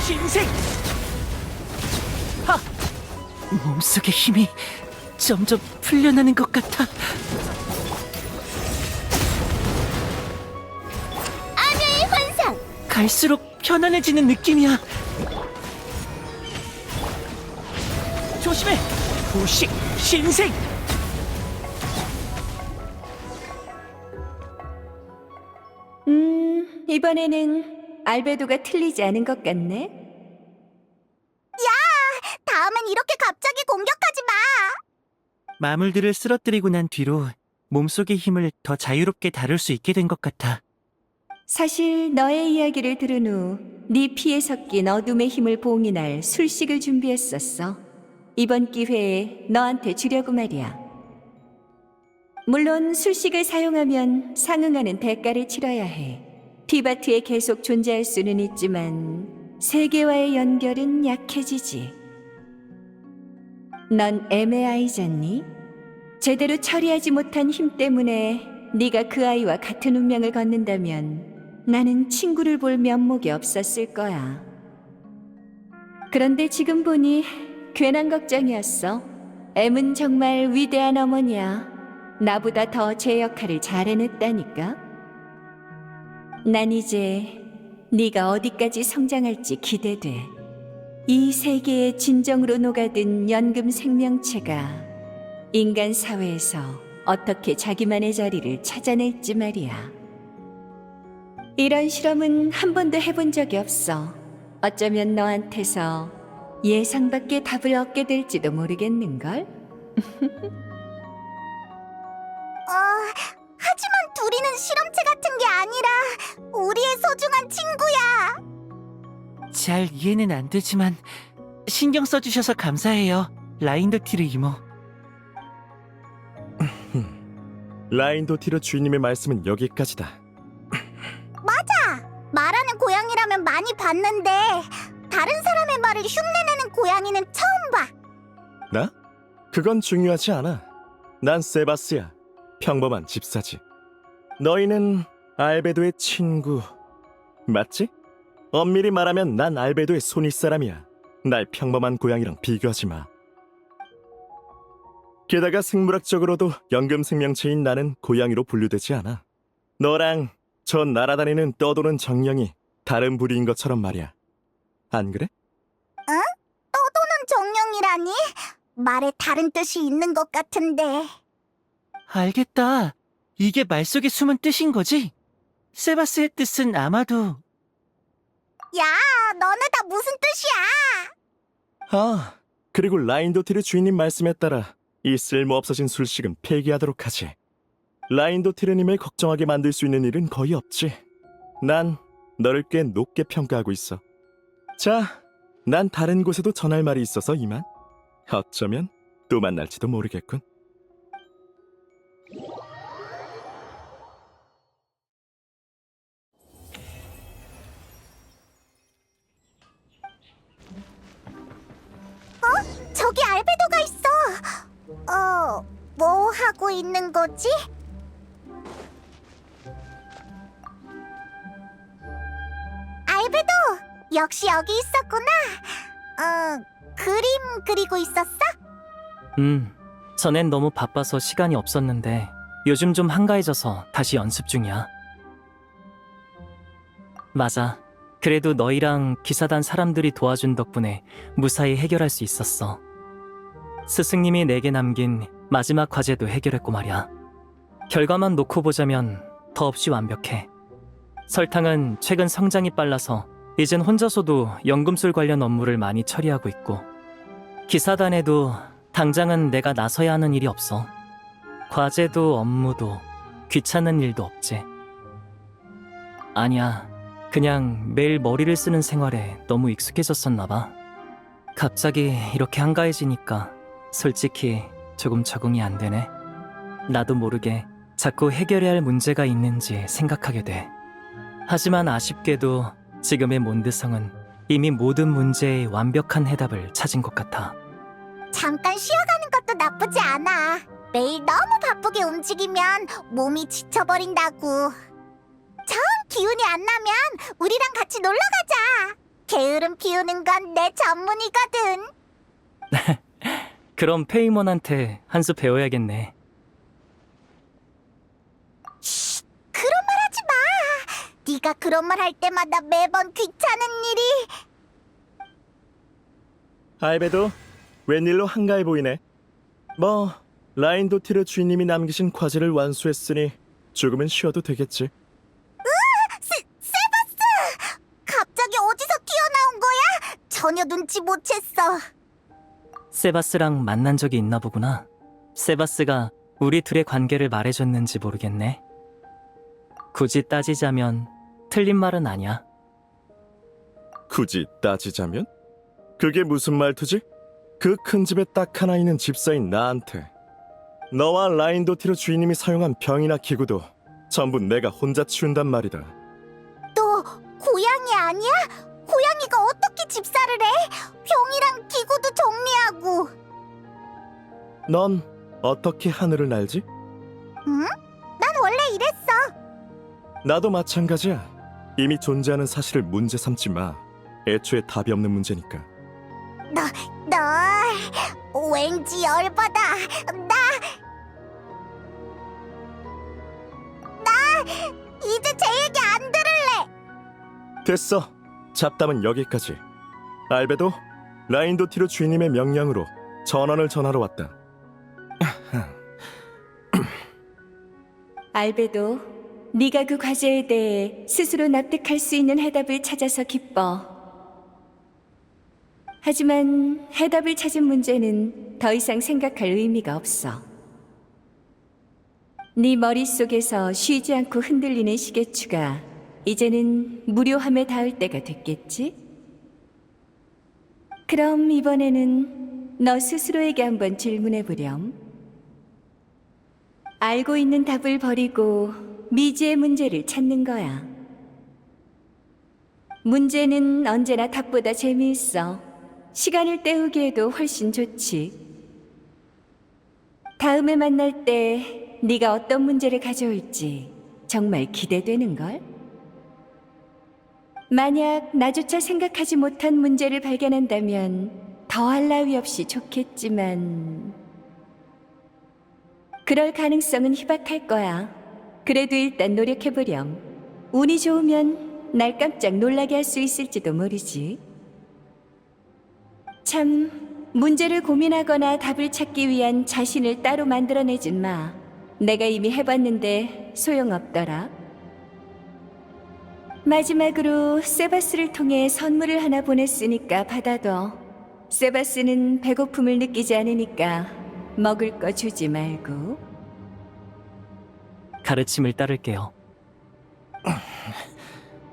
S8: 신생! 하! 몸속의 힘이 점점 풀려나는 것 같아.
S6: 암야의 환상!
S8: 갈수록 편안해지는 느낌이야. 조심해! 부식 신생!
S2: 이번에는 알베도가 틀리지 않은 것 같네.
S1: 다음엔 이렇게 갑자기 공격하지 마.
S8: 마물들을 쓰러뜨리고 난 뒤로 몸속의 힘을 더 자유롭게 다룰 수 있게 된 것 같아.
S2: 사실 너의 이야기를 들은 후 네 피에 섞인 어둠의 힘을 봉인할 술식을 준비했었어. 이번 기회에 너한테 주려고 말이야. 물론 술식을 사용하면 상응하는 대가를 치러야 해. 티바트에 계속 존재할 수는 있지만 세계와의 연결은 약해지지. 넌 애매아이잖니? 제대로 처리하지 못한 힘 때문에 네가 그 아이와 같은 운명을 걷는다면 나는 친구를 볼 면목이 없었을 거야. 그런데 지금 보니 괜한 걱정이었어. M은 정말 위대한 어머니야. 나보다 더 제 역할을 잘 해냈다니까. 난 이제 네가 어디까지 성장할지 기대돼. 이 세계에 진정으로 녹아든 연금 생명체가 인간 사회에서 어떻게 자기만의 자리를 찾아낼지 말이야. 이런 실험은 한 번도 해본 적이 없어. 어쩌면 너한테서 예상 밖의 답을 얻게 될지도 모르겠는걸?
S1: 하지만 둘이는 실험체 같은 게 아니라 우리의 소중한 친구야.
S8: 잘 이해는 안 되지만 신경 써주셔서 감사해요, 라인도티르 이모.
S9: 라인도티르 주인님의 말씀은 여기까지다.
S1: 말하는 고양이라면 많이 봤는데 다른 사람의 말을 흉내내는 고양이는 처음 봐.
S9: 나? 그건 중요하지 않아. 난 세바스야. 평범한 집사지. 너희는 알베도의 친구 맞지? 엄밀히 말하면 난 알베도의 손윗사람이야. 날 평범한 고양이랑 비교하지 마. 게다가 생물학적으로도 연금 생명체인 나는 고양이로 분류되지 않아. 너랑 저 날아다니는 떠도는 정령이 다른 부류인 것처럼 말이야. 안 그래?
S1: 떠도는 정령이라니? 말에 다른 뜻이 있는 것 같은데.
S8: 알겠다. 이게 말 속에 숨은 뜻인 거지? 세바스의 뜻은 아마도...
S1: 야, 너네 다 무슨 뜻이야?
S9: 아, 그리고 라인도티르 주인님 말씀에 따라 이 쓸모없어진 술식은 폐기하도록 하지. 라인도티르님을 걱정하게 만들 수 있는 일은 거의 없지. 난 너를 꽤 높게 평가하고 있어. 자, 난 다른 곳에도 전할 말이 있어서 이만. 어쩌면 또 만날지도 모르겠군.
S1: 저기 알베도가 있어. 뭐 하고 있는 거지? 역시 여기 있었구나. 그림 그리고 있었어?
S8: 전엔 너무 바빠서 시간이 없었는데 요즘 좀 한가해져서 다시 연습 중이야. 맞아. 그래도 너희랑 기사단 사람들이 도와준 덕분에 무사히 해결할 수 있었어. 스승님이 내게 남긴 마지막 과제도 해결했고 말이야. 결과만 놓고 보자면 더없이 완벽해. 설탕은 최근 성장이 빨라서 이젠 혼자서도 연금술 관련 업무를 많이 처리하고 있고, 기사단에도 당장은 내가 나서야 하는 일이 없어. 과제도 업무도 귀찮은 일도 없지. 아니야, 그냥 매일 머리를 쓰는 생활에 너무 익숙해졌었나 봐. 갑자기 이렇게 한가해지니까 솔직히 조금 적응이 안 되네. 나도 모르게 자꾸 해결해야 할 문제가 있는지 생각하게 돼. 하지만 아쉽게도 지금의 몬드성은 이미 모든 문제의 완벽한 해답을 찾은 것 같아.
S1: 잠깐 쉬어가는 것도 나쁘지 않아. 매일 너무 바쁘게 움직이면 몸이 지쳐버린다고. 정 기운이 안 나면 우리랑 같이 놀러 가자. 게으름 피우는 건 내 전문이거든.
S8: 그럼 페이몬한테 한 수 배워야겠네.
S1: 그런 말 하지 마. 네가 그런 말 할 때마다 매번 귀찮은 일이.
S9: 알베도, 웬일로 한가해 보이네. 뭐, 라인도티르 주인님이 남기신 과제를 완수했으니 조금은 쉬어도 되겠지.
S1: 세바스! 갑자기 어디서 튀어나온 거야? 전혀 눈치 못 챘어.
S8: 세바스랑 만난 적이 있나 보구나. 세바스가 우리 둘의 관계를 말해줬는지 모르겠네. 굳이 따지자면 틀린 말은 아니야.
S9: 굳이 따지자면? 그게 무슨 말투지? 그 큰 집에 딱 하나 있는 집사인 나한테 너와 라인도티르 주인님이 사용한 병이나 기구도 전부 내가 혼자 치운단 말이다.
S1: 너 고양이 아니야? 고양이가 어떻게 집사를 해? 병이랑 기구도 정리하고.
S9: 넌 어떻게 하늘을 날지?
S1: 응? 난 원래 이랬어.
S9: 나도 마찬가지야. 이미 존재하는 사실을 문제 삼지 마. 애초에 답이 없는 문제니까.
S1: 너 왠지 열받아. 나 이제 제 얘기 안 들을래.
S9: 됐어. 잡담은 여기까지. 알베도, 라인도티르 주인님의 명령으로 전원을 전하러 왔다.
S2: 알베도, 네가 그 과제에 대해 스스로 납득할 수 있는 해답을 찾아서 기뻐. 하지만 해답을 찾은 문제는 더 이상 생각할 의미가 없어. 네 머릿속에서 쉬지 않고 흔들리는 시계추가 이제는 무료함에 닿을 때가 됐겠지? 그럼 이번에는 너 스스로에게 한번 질문해보렴. 알고 있는 답을 버리고 미지의 문제를 찾는 거야. 문제는 언제나 답보다 재미있어. 시간을 때우기에도 훨씬 좋지. 다음에 만날 때 네가 어떤 문제를 가져올지 정말 기대되는걸? 만약 나조차 생각하지 못한 문제를 발견한다면 더할 나위 없이 좋겠지만 그럴 가능성은 희박할 거야. 그래도 일단 노력해보렴. 운이 좋으면 날 깜짝 놀라게 할 수 있을지도 모르지. 참, 문제를 고민하거나 답을 찾기 위한 자신을 따로 만들어내진 마. 내가 이미 해봤는데 소용없더라. 마지막으로 세바스를 통해 선물을 하나 보냈으니까 받아둬. 세바스는 배고픔을 느끼지 않으니까 먹을 거 주지 말고.
S8: 가르침을 따를게요.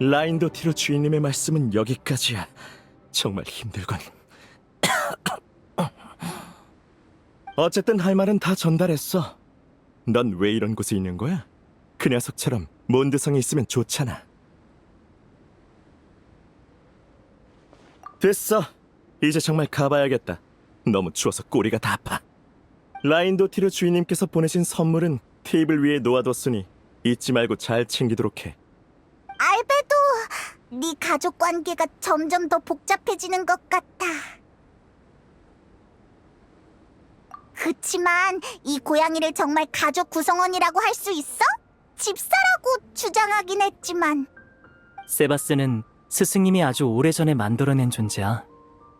S9: 라인도티르 주인님의 말씀은 여기까지야. 정말 힘들군. 어쨌든 할 말은 다 전달했어. 넌 왜 이런 곳에 있는 거야? 그 녀석처럼 몬드성에 있으면 좋잖아. 됐어. 이제 정말 가봐야겠다. 너무 추워서 꼬리가 다 아파. 라인도티르 주인님께서 보내신 선물은 테이블 위에 놓아뒀으니 잊지 말고 잘 챙기도록 해.
S1: 알베도, 네 가족 관계가 점점 더 복잡해지는 것 같아. 그치만 이 고양이를 정말 가족 구성원이라고 할 수 있어? 집사라고 주장하긴 했지만.
S8: 세바스는 스승님이 아주 오래전에 만들어낸 존재야.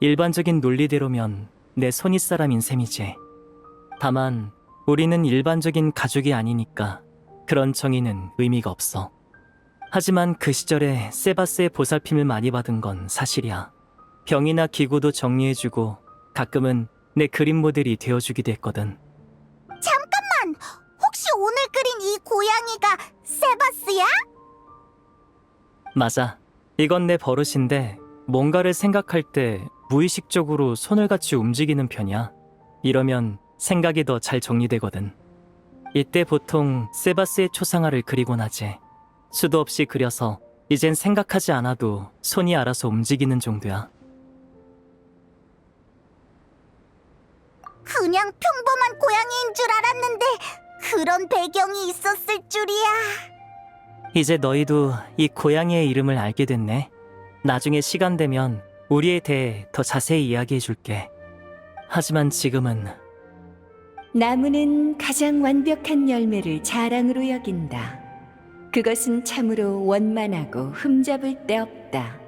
S8: 일반적인 논리대로면 내 손윗사람인 셈이지. 다만 우리는 일반적인 가족이 아니니까 그런 정의는 의미가 없어. 하지만 그 시절에 세바스의 보살핌을 많이 받은 건 사실이야. 병이나 기구도 정리해주고 가끔은 내 그림 모델이 되어주기도 했거든.
S1: 잠깐만! 혹시 오늘 그린 이 고양이가 세바스야?
S8: 맞아. 이건 내 버릇인데 뭔가를 생각할 때 무의식적으로 손을 같이 움직이는 편이야. 이러면 생각이 더 잘 정리되거든. 이때 보통 세바스의 초상화를 그리곤 하지. 수도 없이 그려서 이젠 생각하지 않아도 손이 알아서 움직이는 정도야.
S1: 그냥 평범한 고양이인 줄 알았는데 그런 배경이 있었을 줄이야.
S8: 이제 너희도 이 고양이의 이름을 알게 됐네. 나중에 시간 되면 우리에 대해 더 자세히 이야기해줄게. 하지만 지금은
S10: 나무는 가장 완벽한 열매를 자랑으로 여긴다. 그것은 참으로 원만하고 흠잡을 데 없다.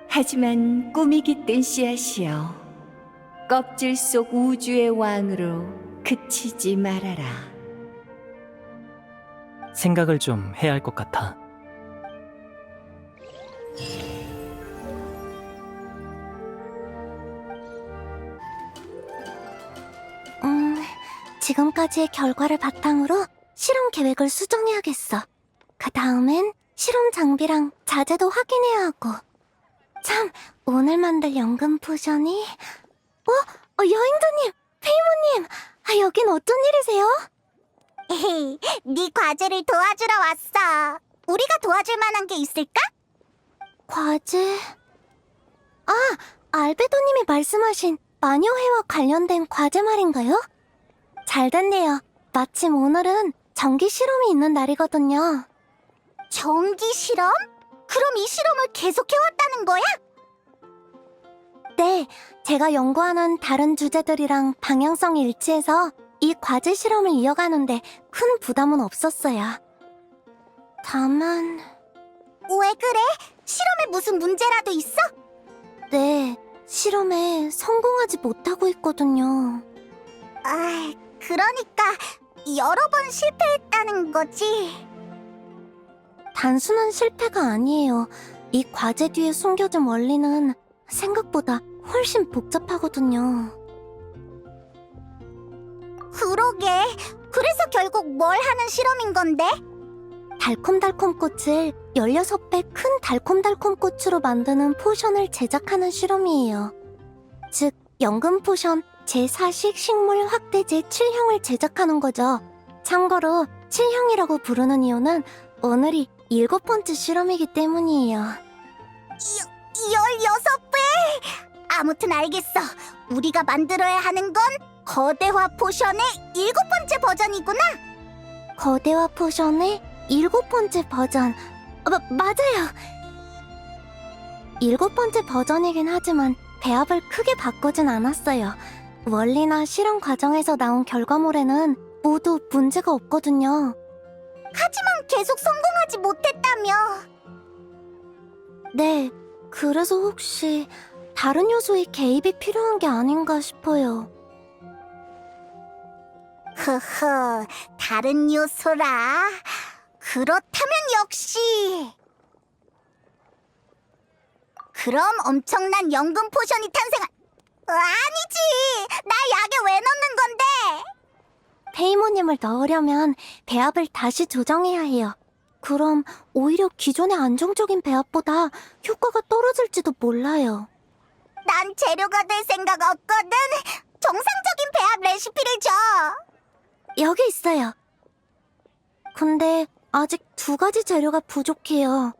S10: 하지만 꿈이 깃든 씨앗이여, 껍질 속 우주의 왕으로 그치지 말아라.
S8: 생각을 좀 해야 할 것 같아.
S6: 지금까지의 결과를 바탕으로 실험 계획을 수정해야겠어. 그 다음엔 실험 장비랑 자재도 확인해야 하고. 참, 오늘 만들 연금 포션이... 여행자님! 페이모님! 여긴 어쩐 일이세요?
S1: 에헤이, 네 과제를 도와주러 왔어. 우리가 도와줄 만한 게 있을까?
S6: 과제... 알베도님이 말씀하신 마녀회와 관련된 과제 말인가요? 잘 됐네요. 마침 오늘은 전기 실험이 있는 날이거든요.
S1: 전기 실험? 그럼 이 실험을 계속해왔다는 거야?
S6: 네, 제가 연구하는 다른 주제들이랑 방향성이 일치해서 이 과제 실험을 이어가는데 큰 부담은 없었어요. 다만...
S1: 왜 그래? 실험에 무슨 문제라도 있어?
S6: 네, 실험에 성공하지 못하고 있거든요.
S1: 그러니까 여러 번 실패했다는 거지.
S6: 단순한 실패가 아니에요. 이 과제 뒤에 숨겨진 원리는 생각보다 훨씬 복잡하거든요.
S1: 그러게. 그래서 결국 뭘 하는 실험인 건데?
S6: 달콤달콤 꽃을 16배 큰 달콤달콤 꽃으로 만드는 포션을 제작하는 실험이에요. 즉, 연금 포션 제4식 식물 확대제 7형을 제작하는 거죠. 참고로 7형이라고 부르는 이유는 오늘이 7번째 실험이기 때문이에요.
S1: 16배? 아무튼 알겠어. 우리가 만들어야 하는 건 거대화 포션의 7번째 버전이구나.
S6: 거대화 포션의 7번째 버전. 맞아요. 7번째 버전이긴 하지만 배합을 크게 바꾸진 않았어요. 원리나 실험 과정에서 나온 결과물에는 모두 문제가 없거든요.
S1: 하지만 계속 성공하지 못했다며.
S6: 네, 그래서 혹시 다른 요소의 개입이 필요한 게 아닌가 싶어요.
S1: 흐흐, 다른 요소라. 그렇다면 역시. 그럼 엄청난 연금 포션이 탄생한... 아니지! 나 약에 왜 넣는 건데?
S6: 페이모님을 넣으려면 배합을 다시 조정해야 해요. 그럼 오히려 기존의 안정적인 배합보다 효과가 떨어질지도 몰라요.
S1: 난 재료가 될 생각 없거든. 정상적인 배합 레시피를 줘.
S6: 여기 있어요. 근데 아직 2가지 재료가 부족해요.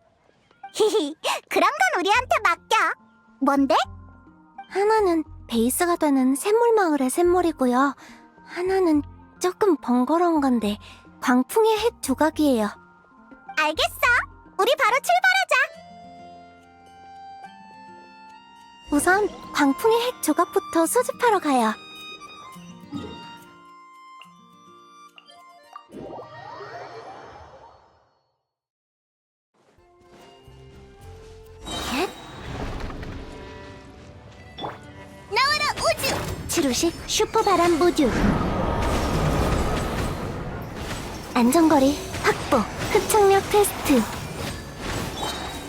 S1: 히히, 그런 건 우리한테 맡겨. 뭔데?
S6: 하나는 베이스가 되는 샘물마을의 샘물이고요. 하나는 조금 번거로운 건데 광풍의 핵 조각이에요.
S1: 알겠어. 우리 바로 출발하자.
S6: 우선 광풍의 핵 조각부터 수집하러 가요.
S1: 나와라 우주.
S6: 치루식 슈퍼바람 모듈. 안전거리 확보. 흡착력 테스트.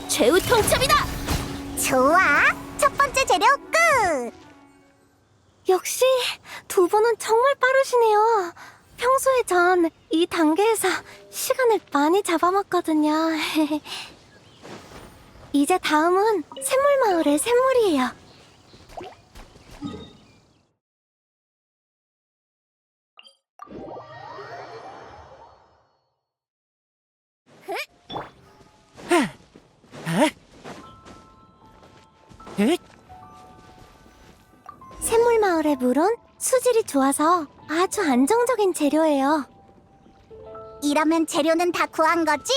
S3: 최후 통첩이다.
S1: 좋아. 첫 번째 재료 끝.
S6: 역시 두 분은 정말 빠르시네요. 평소에 전 이 단계에서 시간을 많이 잡아먹거든요. 이제 다음은 샘물마을의 샘물이에요.
S8: 에?
S6: 샘물마을의 물은 수질이 좋아서 아주 안정적인 재료예요.
S1: 이러면 재료는 다 구한 거지?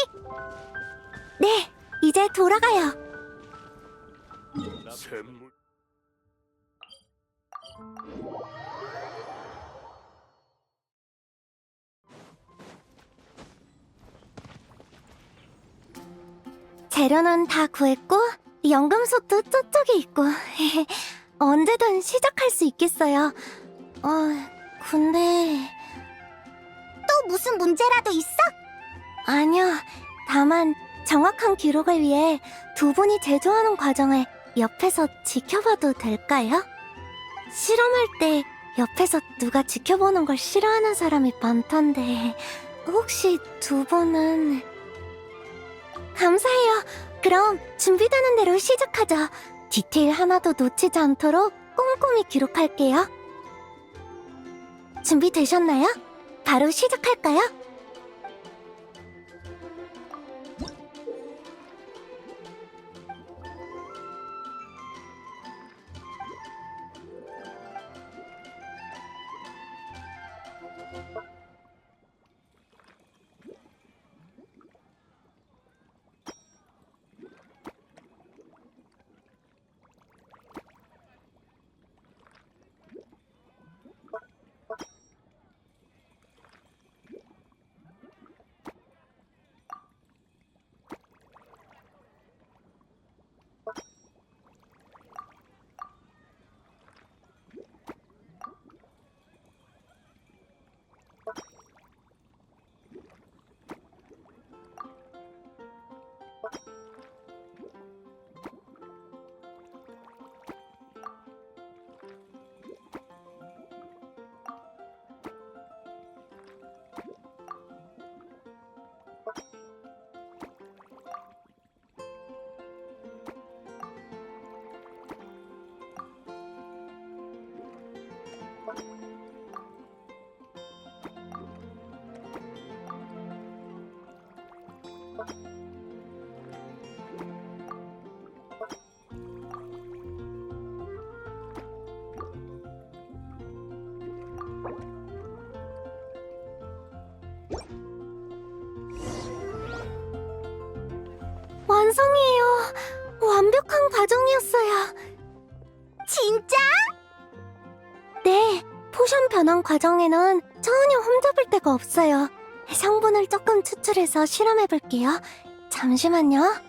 S6: 네, 이제 돌아가요. 재료는 다 구했고 연금속도 저쪽에 있고 언제든 시작할 수 있겠어요. 근데
S1: 또 무슨 문제라도 있어?
S6: 아니요. 다만 정확한 기록을 위해 두 분이 제조하는 과정을 옆에서 지켜봐도 될까요? 실험할 때 옆에서 누가 지켜보는 걸 싫어하는 사람이 많던데 혹시 두 분은... 감사해요. 그럼 준비되는 대로 시작하죠. 디테일 하나도 놓치지 않도록 꼼꼼히 기록할게요. 준비되셨나요? 바로 시작할까요? 완성이에요. 완벽한 과정이었어요.
S1: 진짜?
S6: 네, 포션 변환 과정에는 전혀 흠잡을 데가 없어요. 성분을 조금 추출해서 실험해볼게요. 잠시만요.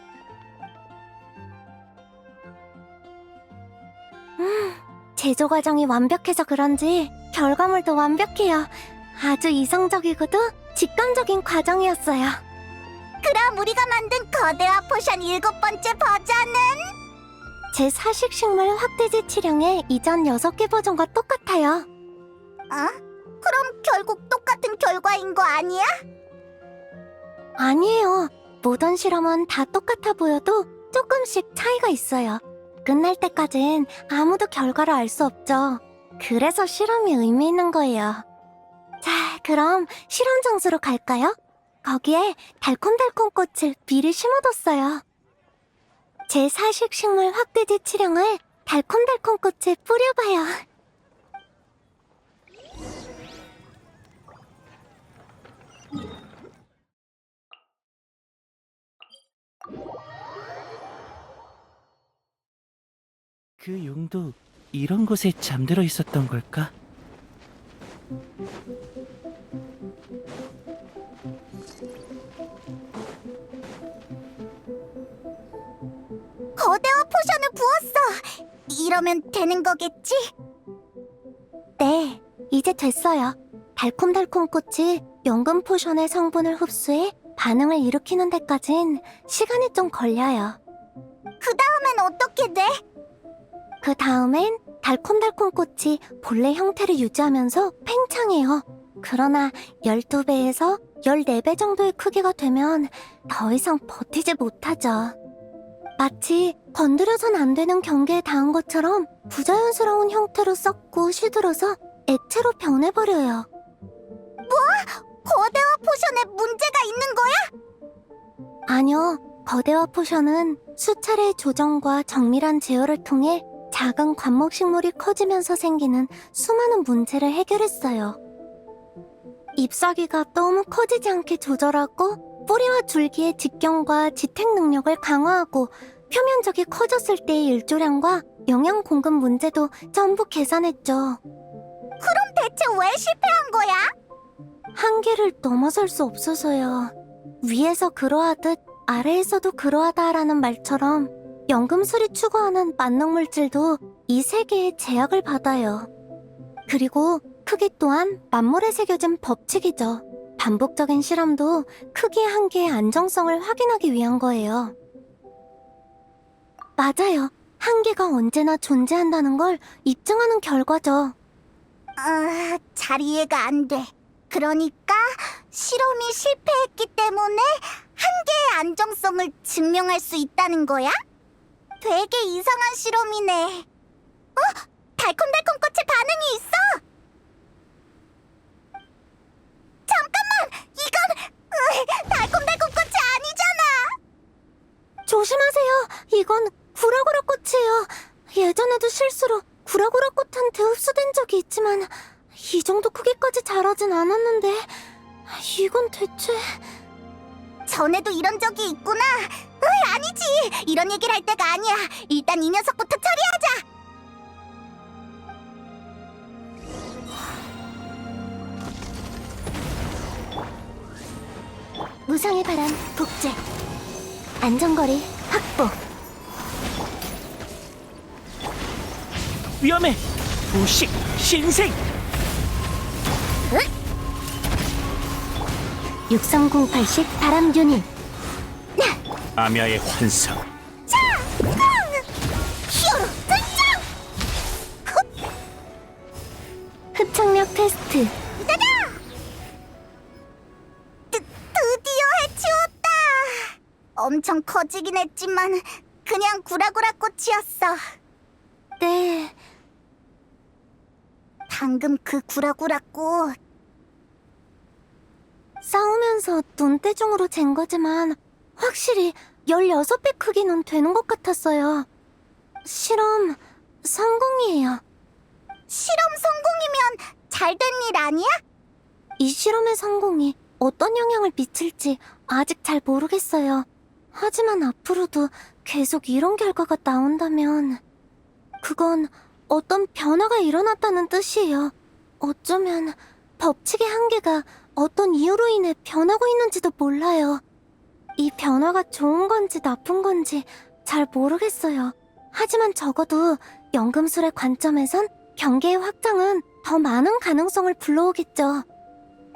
S6: 제조 과정이 완벽해서 그런지 결과물도 완벽해요. 아주 이성적이고도 직관적인 과정이었어요.
S1: 그럼 우리가 만든 거대화 포션 7번째 버전은?
S6: 제 사식 식물 확대제 치령의 이전 6개 버전과 똑같아요.
S1: 그럼 결국 똑같은 결과인 거 아니야?
S6: 아니에요. 모든 실험은 다 똑같아 보여도 조금씩 차이가 있어요. 끝날 때까진 아무도 결과를 알 수 없죠. 그래서 실험이 의미 있는 거예요. 자, 그럼 실험 장소로 갈까요? 거기에 달콤달콤 꽃을 미리 심어뒀어요. 제 사식 식물 확대제 치령을 달콤달콤 꽃에 뿌려봐요.
S8: 그 용도 이런 곳에 잠들어 있었던 걸까?
S1: 거대화 포션을 부었어. 이러면 되는 거겠지?
S6: 네, 이제 됐어요. 달콤달콤 꽃이 연금 포션의 성분을 흡수해 반응을 일으키는 데까진 시간이 좀 걸려요.
S1: 그 다음엔 어떻게 돼?
S6: 그 다음엔 달콤달콤 꽃이 본래 형태를 유지하면서 팽창해요. 그러나 12배에서 14배 정도의 크기가 되면 더 이상 버티지 못하죠. 마치 건드려선 안 되는 경계에 닿은 것처럼 부자연스러운 형태로 썩고 시들어서 액체로 변해버려요.
S1: 거대화 포션에 문제가 있는 거야?
S6: 아니요, 거대화 포션은 수차례의 조정과 정밀한 제어를 통해 작은 관목식물이 커지면서 생기는 수많은 문제를 해결했어요. 잎사귀가 너무 커지지 않게 조절하고 뿌리와 줄기의 직경과 지탱 능력을 강화하고 표면적이 커졌을 때의 일조량과 영양 공급 문제도 전부 계산했죠.
S1: 대체 왜 실패한 거야?
S6: 한계를 넘어설 수 없어서요. 위에서 그러하듯 아래에서도 그러하다라는 말처럼 연금술이 추구하는 만능물질도 이 세계의 제약을 받아요. 그리고 크기 또한 만물에 새겨진 법칙이죠. 반복적인 실험도 크기의 한계의 안정성을 확인하기 위한 거예요. 맞아요. 한계가 언제나 존재한다는 걸 입증하는 결과죠.
S1: 잘 이해가 안 돼. 그러니까 실험이 실패했기 때문에 한계의 안정성을 증명할 수 있다는 거야? 되게 이상한 실험이네. 달콤달콤 꽃에 반응이 있어! 잠깐만! 이건 달콤달콤 꽃이 아니잖아!
S6: 조심하세요. 이건 구라구라 꽃이에요. 예전에도 실수로 구라구라 꽃한테 흡수된 적이 있지만 이 정도 크기까지 자라진 않았는데 이건 대체...
S1: 전에도 이런 적이 있구나. 아니지. 이런 얘기를 할 때가 아니야. 일단 이 녀석부터 처리하자.
S6: 무상의 바람 복제. 안전거리 확보.
S8: 위험해! 부식! 신생!
S6: 6308식 바람 유닛.
S4: 아미아의 환상.
S1: 히어로 등장!
S6: 흡착력 테스트.
S1: 드디어 해치웠다. 엄청 커지긴 했지만 그냥 구라구라 꽃이었어.
S6: 네,
S1: 방금 그 구라구라 꽃
S6: 싸우면서 눈대중으로 잰 거지만 확실히 16배 크기는 되는 것 같았어요. 실험 성공이에요.
S1: 실험 성공이면 잘 된 일 아니야?
S6: 이 실험의 성공이 어떤 영향을 미칠지 아직 잘 모르겠어요. 하지만 앞으로도 계속 이런 결과가 나온다면 그건 어떤 변화가 일어났다는 뜻이에요. 어쩌면 법칙의 한계가 어떤 이유로 인해 변하고 있는지도 몰라요. 이 변화가 좋은 건지 나쁜 건지 잘 모르겠어요. 하지만 적어도 연금술의 관점에선 경계의 확장은 더 많은 가능성을 불러오겠죠.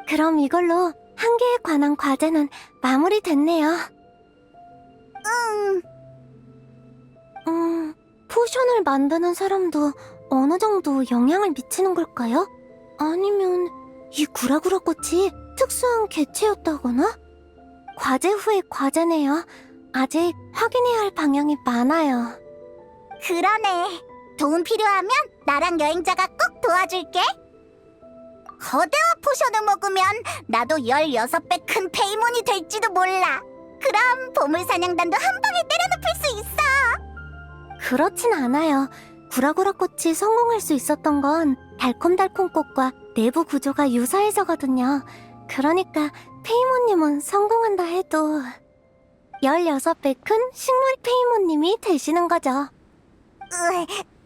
S6: 그럼 이걸로 한계에 관한 과제는 마무리됐네요. 포션을 만드는 사람도 어느 정도 영향을 미치는 걸까요? 아니면 이 구라구라 꽃이 특수한 개체였다거나? 과제 후의 과제네요. 아직 확인해야 할 방향이 많아요.
S1: 그러네. 도움 필요하면 나랑 여행자가 꼭 도와줄게. 거대화 포션을 먹으면 나도 16배 큰 페이몬이 될지도 몰라. 그럼 보물사냥단도 한 방에 때려눕힐 수 있어.
S6: 그렇진 않아요. 구라구라 꽃이 성공할 수 있었던 건 달콤달콤 꽃과 내부 구조가 유사해서거든요. 그러니까 페이모님은 성공한다 해도 16배 큰 식물 페이모님이 되시는 거죠.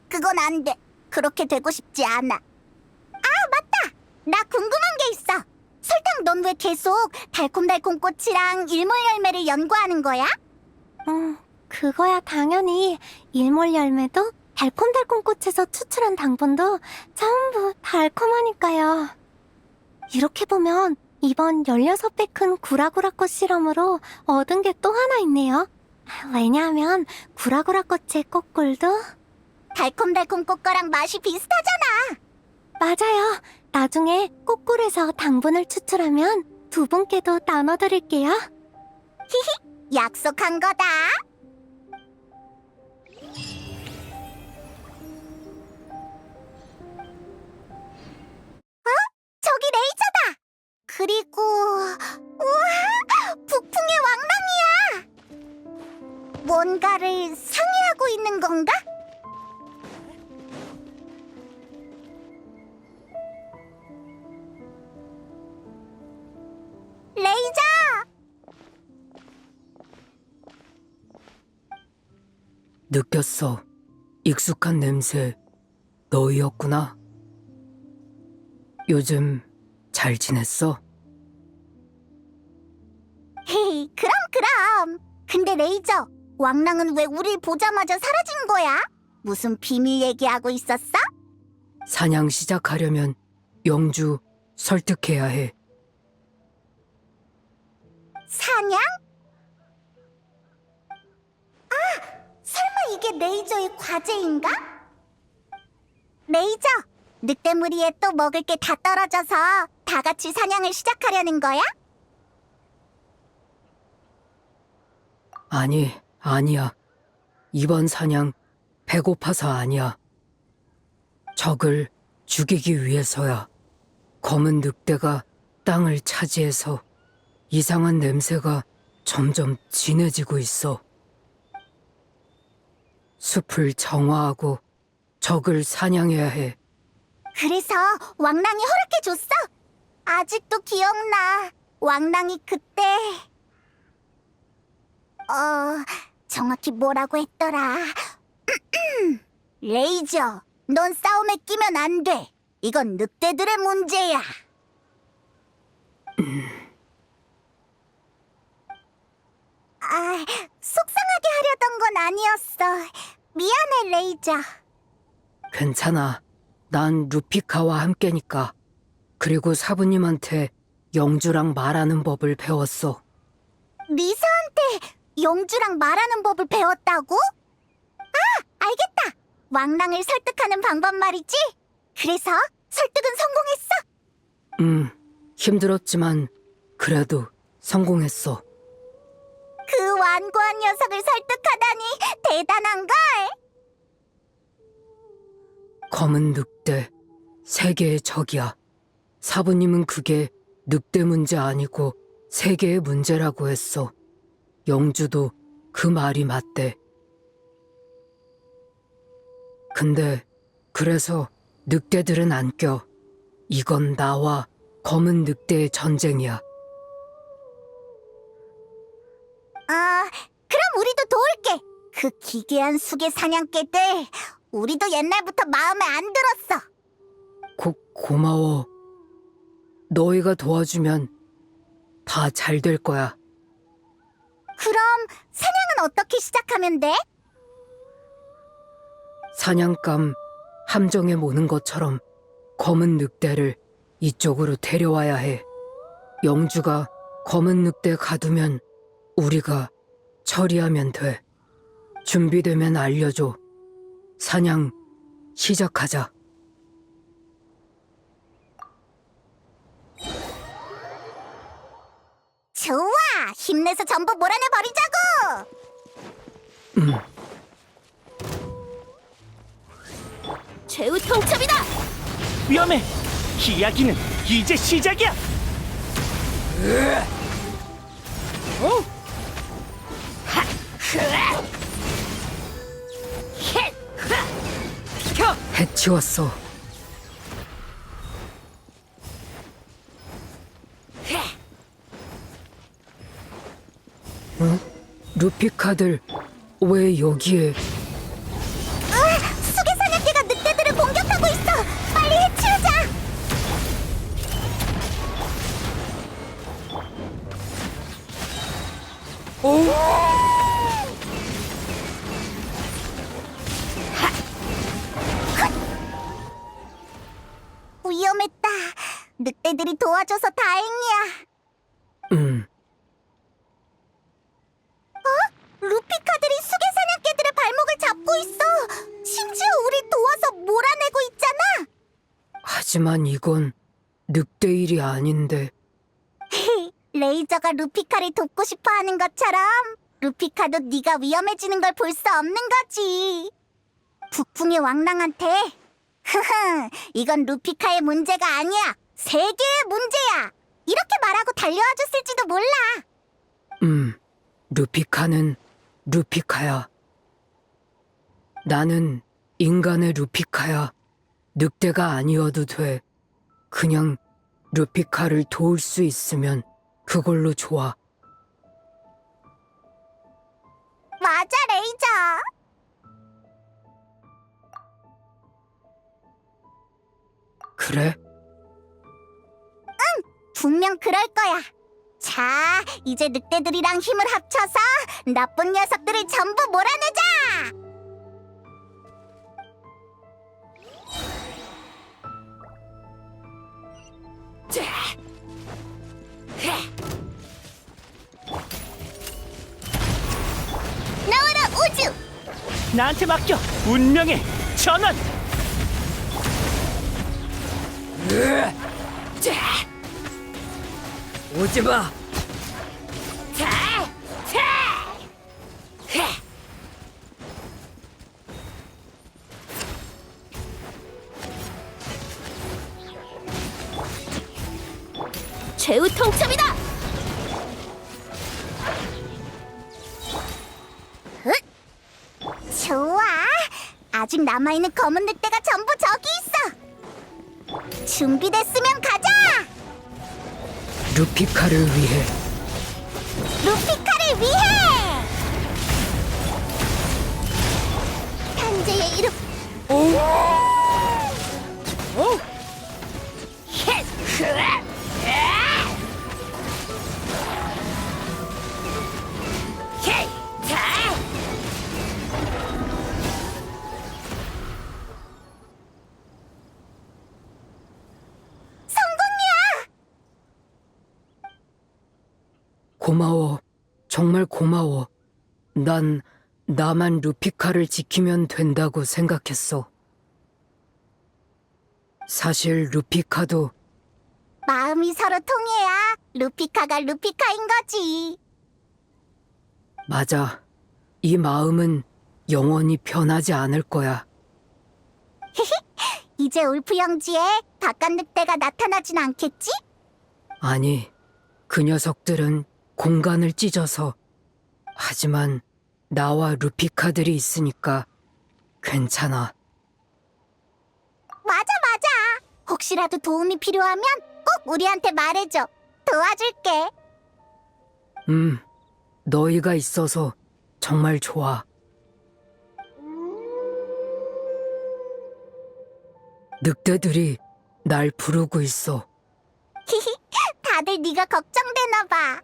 S1: 그건 안 돼. 그렇게 되고 싶지 않아. 아, 맞다. 나 궁금한 게 있어. 설탕, 넌 왜 계속 달콤달콤 꽃이랑 일몰 열매를 연구하는 거야?
S6: 그거야 당연히 일몰 열매도 달콤달콤 꽃에서 추출한 당분도 전부 달콤하니까요. 이렇게 보면 이번 16배 큰 구라구라꽃 실험으로 얻은 게 또 하나 있네요. 왜냐하면 구라구라꽃의 꽃꿀도
S1: 달콤달콤 꽃거랑 맛이 비슷하잖아.
S6: 맞아요. 나중에 꽃꿀에서 당분을 추출하면 두 분께도 나눠드릴게요.
S1: 약속한 거다. 저기 레이저다. 그리고 우와, 북풍의 왕랑이야. 뭔가를 상의하고 있는 건가? 레이저!
S11: 느꼈어. 익숙한 냄새. 너희였구나. 요즘 잘 지냈어?
S1: 헤이, 그럼. 근데 레이저, 왕랑은 왜 우릴 보자마자 사라진 거야? 무슨 비밀 얘기하고 있었어?
S11: 사냥 시작하려면 영주 설득해야 해.
S1: 사냥? 아, 설마 이게 레이저의 과제인가? 레이저, 늑대무리에 또 먹을 게 다 떨어져서 다 같이 사냥을 시작하려는 거야?
S11: 아니야. 이번 사냥 배고파서 아니야. 적을 죽이기 위해서야. 검은 늑대가 땅을 차지해서 이상한 냄새가 점점 진해지고 있어. 숲을 정화하고 적을 사냥해야 해.
S1: 그래서 왕랑이 허락해줬어? 아직도 기억나. 왕랑이 그때... 정확히 뭐라고 했더라. 레이저, 넌 싸움에 끼면 안 돼. 이건 늑대들의 문제야. 속상하게 하려던 건 아니었어. 미안해, 레이저.
S11: 괜찮아. 난 루피카와 함께니까. 그리고 사부님한테 영주랑 말하는 법을 배웠어.
S1: 리사한테 영주랑 말하는 법을 배웠다고? 알겠다. 왕랑을 설득하는 방법 말이지? 그래서 설득은 성공했어?
S11: 힘들었지만 그래도 성공했어.
S1: 그 완고한 녀석을 설득하다니 대단한걸?
S11: 검은 늑대, 세계의 적이야. 사부님은 그게 늑대 문제 아니고 세계의 문제라고 했어. 영주도 그 말이 맞대. 근데 그래서 늑대들은 안 껴. 이건 나와 검은 늑대의 전쟁이야.
S1: 그럼 우리도 도울게. 그 기괴한 수개 사냥개들 우리도 옛날부터 마음에 안 들었어.
S11: 고마워. 너희가 도와주면 다 잘 될 거야.
S1: 그럼 사냥은 어떻게 시작하면 돼?
S11: 사냥감 함정에 모는 것처럼 검은 늑대를 이쪽으로 데려와야 해. 영주가 검은 늑대 가두면 우리가 처리하면 돼. 준비되면 알려줘. 사냥 시작하자.
S1: 좋아! 힘내서 전부 몰아내버리자고!
S3: 최후 통첩이다!
S8: 위험해! 이야기는 이제 시작이야!
S11: 해치웠어. 루피카들 왜 여기에?
S1: 수개 사냥개 위험했다. 늑대들이 도와줘서 다행이야. 루피카들이 수개 사냥개들의 발목을 잡고 있어. 심지어 우리 도와서 몰아내고 있잖아.
S11: 하지만 이건 늑대 일이 아닌데.
S1: 레이저가 루피카를 돕고 싶어하는 것처럼 루피카도 네가 위험해지는 걸 볼 수 없는 거지. 북풍의 왕랑한테 이건 루피카의 문제가 아니야. 세계의 문제야. 이렇게 말하고 달려와 줬을지도 몰라.
S11: 루피카는 루피카야. 나는 인간의 루피카야. 늑대가 아니어도 돼. 그냥 루피카를 도울 수 있으면 그걸로 좋아.
S1: 맞아, 레이저.
S11: 그래?
S1: 분명 그럴 거야. 자, 이제 늑대들이랑 힘을 합쳐서 나쁜 녀석들을 전부 몰아내자! 나와라, 우주!
S8: 나한테 맡겨! 운명의 전원!
S11: 오지 마!
S3: 최후 통첩이다!
S1: 좋아. 아직 남아있는 검은 늑대가 전부 저기 있어. 준비됐으면 가자!
S11: 루피카를 위해.
S1: 루피카를 위해! 탄재의 이름.
S11: 고마워. 정말 고마워. 난 나만 루피카를 지키면 된다고 생각했어. 사실 루피카도
S1: 마음이 서로 통해야 루피카가 루피카인 거지.
S11: 맞아. 이 마음은 영원히 변하지 않을 거야.
S1: 이제 울프 영지에 바깥 늑대가 나타나진 않겠지?
S11: 아니, 그 녀석들은 공간을 찢어서. 하지만 나와 루피카들이 있으니까 괜찮아.
S1: 맞아. 혹시라도 도움이 필요하면 꼭 우리한테 말해줘. 도와줄게.
S11: 너희가 있어서 정말 좋아. 늑대들이 날 부르고 있어.
S1: 다들 네가 걱정되나 봐.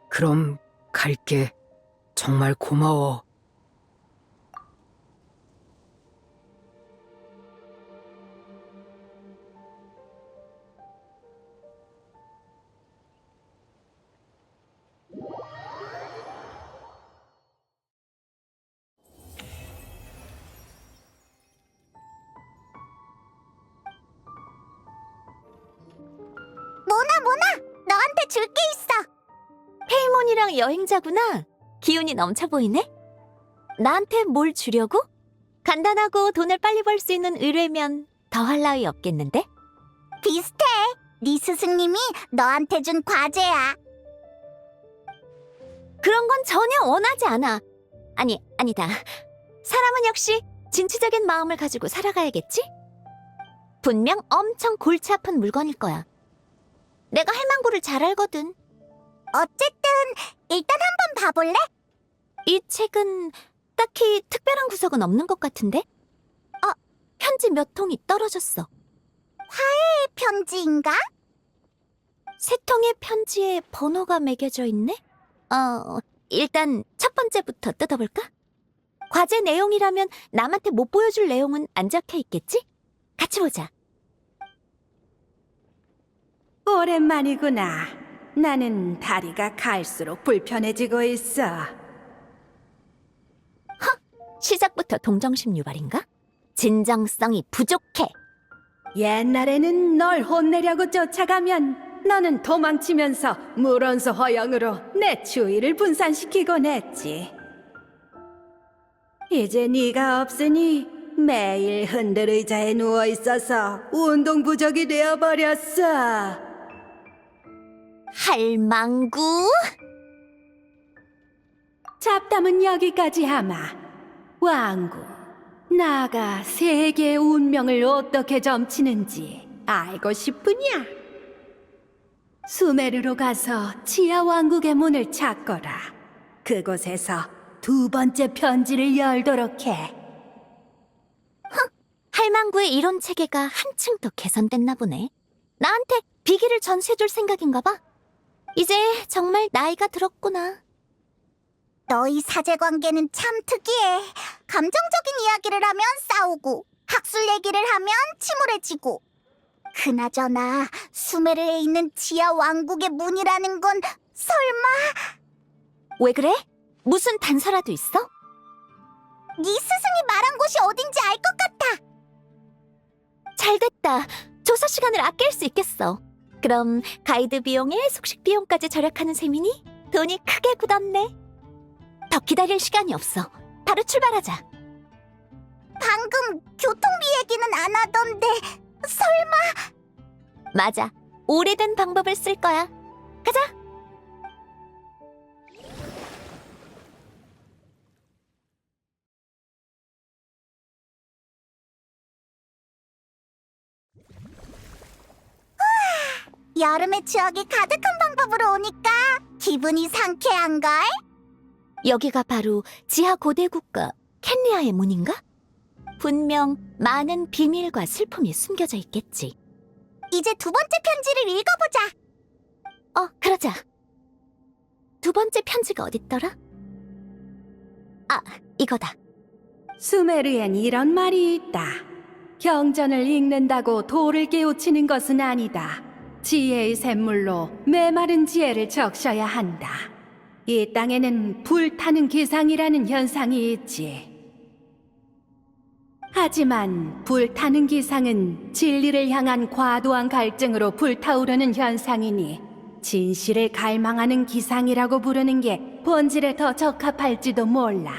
S11: 그럼 갈게. 정말 고마워.
S1: 모나, 너한테 줄 게 있어.
S3: 페이몬이랑 여행자구나. 기운이 넘쳐 보이네. 나한테 뭘 주려고? 간단하고 돈을 빨리 벌 수 있는 의뢰면 더할 나위 없겠는데?
S1: 비슷해. 네 스승님이 너한테 준 과제야.
S3: 그런 건 전혀 원하지 않아. 아니다. 사람은 역시 진취적인 마음을 가지고 살아가야겠지? 분명 엄청 골치 아픈 물건일 거야. 내가 할망구를 잘 알거든.
S1: 어쨌든 일단 한번 봐볼래?
S3: 이 책은 딱히 특별한 구석은 없는 것 같은데? 편지 몇 통이 떨어졌어.
S1: 편지인가?
S3: 세 통의 편지에 번호가 매겨져 있네? 일단 첫 번째부터 뜯어볼까? 과제 내용이라면 남한테 못 보여줄 내용은 안 적혀 있겠지? 같이 보자.
S10: 오랜만이구나. 나는 다리가 갈수록 불편해지고 있어.
S3: 시작부터 동정심 유발인가? 진정성이 부족해.
S10: 옛날에는 널 혼내려고 쫓아가면 너는 도망치면서 물원소 허영으로 내 주의를 분산시키곤 했지. 이제 네가 없으니 매일 흔들 의자에 누워 있어서 운동 부족이 되어버렸어.
S3: 할망구?
S10: 잡담은 여기까지 하마. 왕구, 나가 세계의 운명을 어떻게 점치는지 알고 싶으냐? 수메르로 가서 지하 왕국의 문을 찾거라. 그곳에서 두 번째 편지를 열도록 해.
S3: 할망구의 이론 체계가 한층 더 개선됐나 보네. 나한테 비기를 전수해줄 생각인가 봐. 이제 정말 나이가 들었구나.
S1: 너희 사제관계는 참 특이해. 감정적인 이야기를 하면 싸우고 학술 얘기를 하면 침울해지고. 그나저나 수메르에 있는 지하 왕국의 문이라는 건 설마
S3: 왜 그래? 무슨 단서라도 있어?
S1: 네 스승이 말한 곳이 어딘지 알 것 같아.
S3: 잘됐다. 조사 시간을 아낄 수 있겠어. 그럼 가이드 비용에 숙식 비용까지 절약하는 셈이니 돈이 크게 굳었네. 더 기다릴 시간이 없어. 바로 출발하자.
S1: 방금 교통비 얘기는 안 하던데 설마.
S3: 맞아. 오래된 방법을 쓸 거야. 가자.
S1: 여름의 추억이 가득한 방법으로 오니까 기분이 상쾌한걸?
S3: 여기가 바로 지하 고대 국가 켄리아의 문인가? 분명 많은 비밀과 슬픔이 숨겨져 있겠지.
S1: 이제 두 번째 편지를 읽어보자.
S3: 그러자. 두 번째 편지가 어딨더라? 아, 이거다.
S10: 수메르엔 이런 말이 있다. 경전을 읽는다고 돌을 깨우치는 것은 아니다. 지혜의 샘물로 메마른 지혜를 적셔야 한다. 이 땅에는 불타는 기상이라는 현상이 있지. 하지만 불타는 기상은 진리를 향한 과도한 갈증으로 불타오르는 현상이니 진실을 갈망하는 기상이라고 부르는 게 본질에 더 적합할지도 몰라.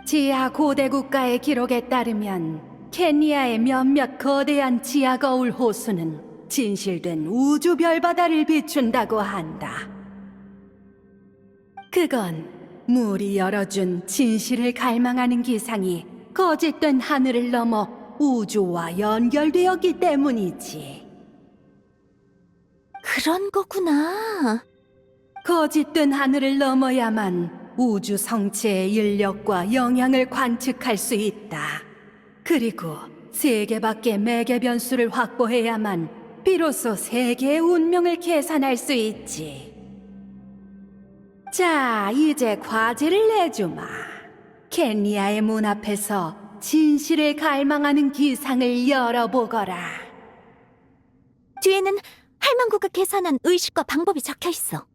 S10: 지하 고대 국가의 기록에 따르면 케니아의 몇몇 거대한 지하 거울 호수는 진실된 우주 별바다를 비춘다고 한다. 그건 물이 열어준 진실을 갈망하는 기상이 거짓된 하늘을 넘어 우주와 연결되었기 때문이지.
S3: 그런 거구나.
S10: 거짓된 하늘을 넘어야만 우주 성체의 인력과 영향을 관측할 수 있다. 그리고 세계밖의 매개 변수를 확보해야만 비로소 세계의 운명을 계산할 수 있지. 자, 이제 과제를 내주마. 케니아의 문 앞에서 진실을 갈망하는 기상을 열어보거라.
S3: 뒤에는 할망구가 계산한 의식과 방법이 적혀 있어.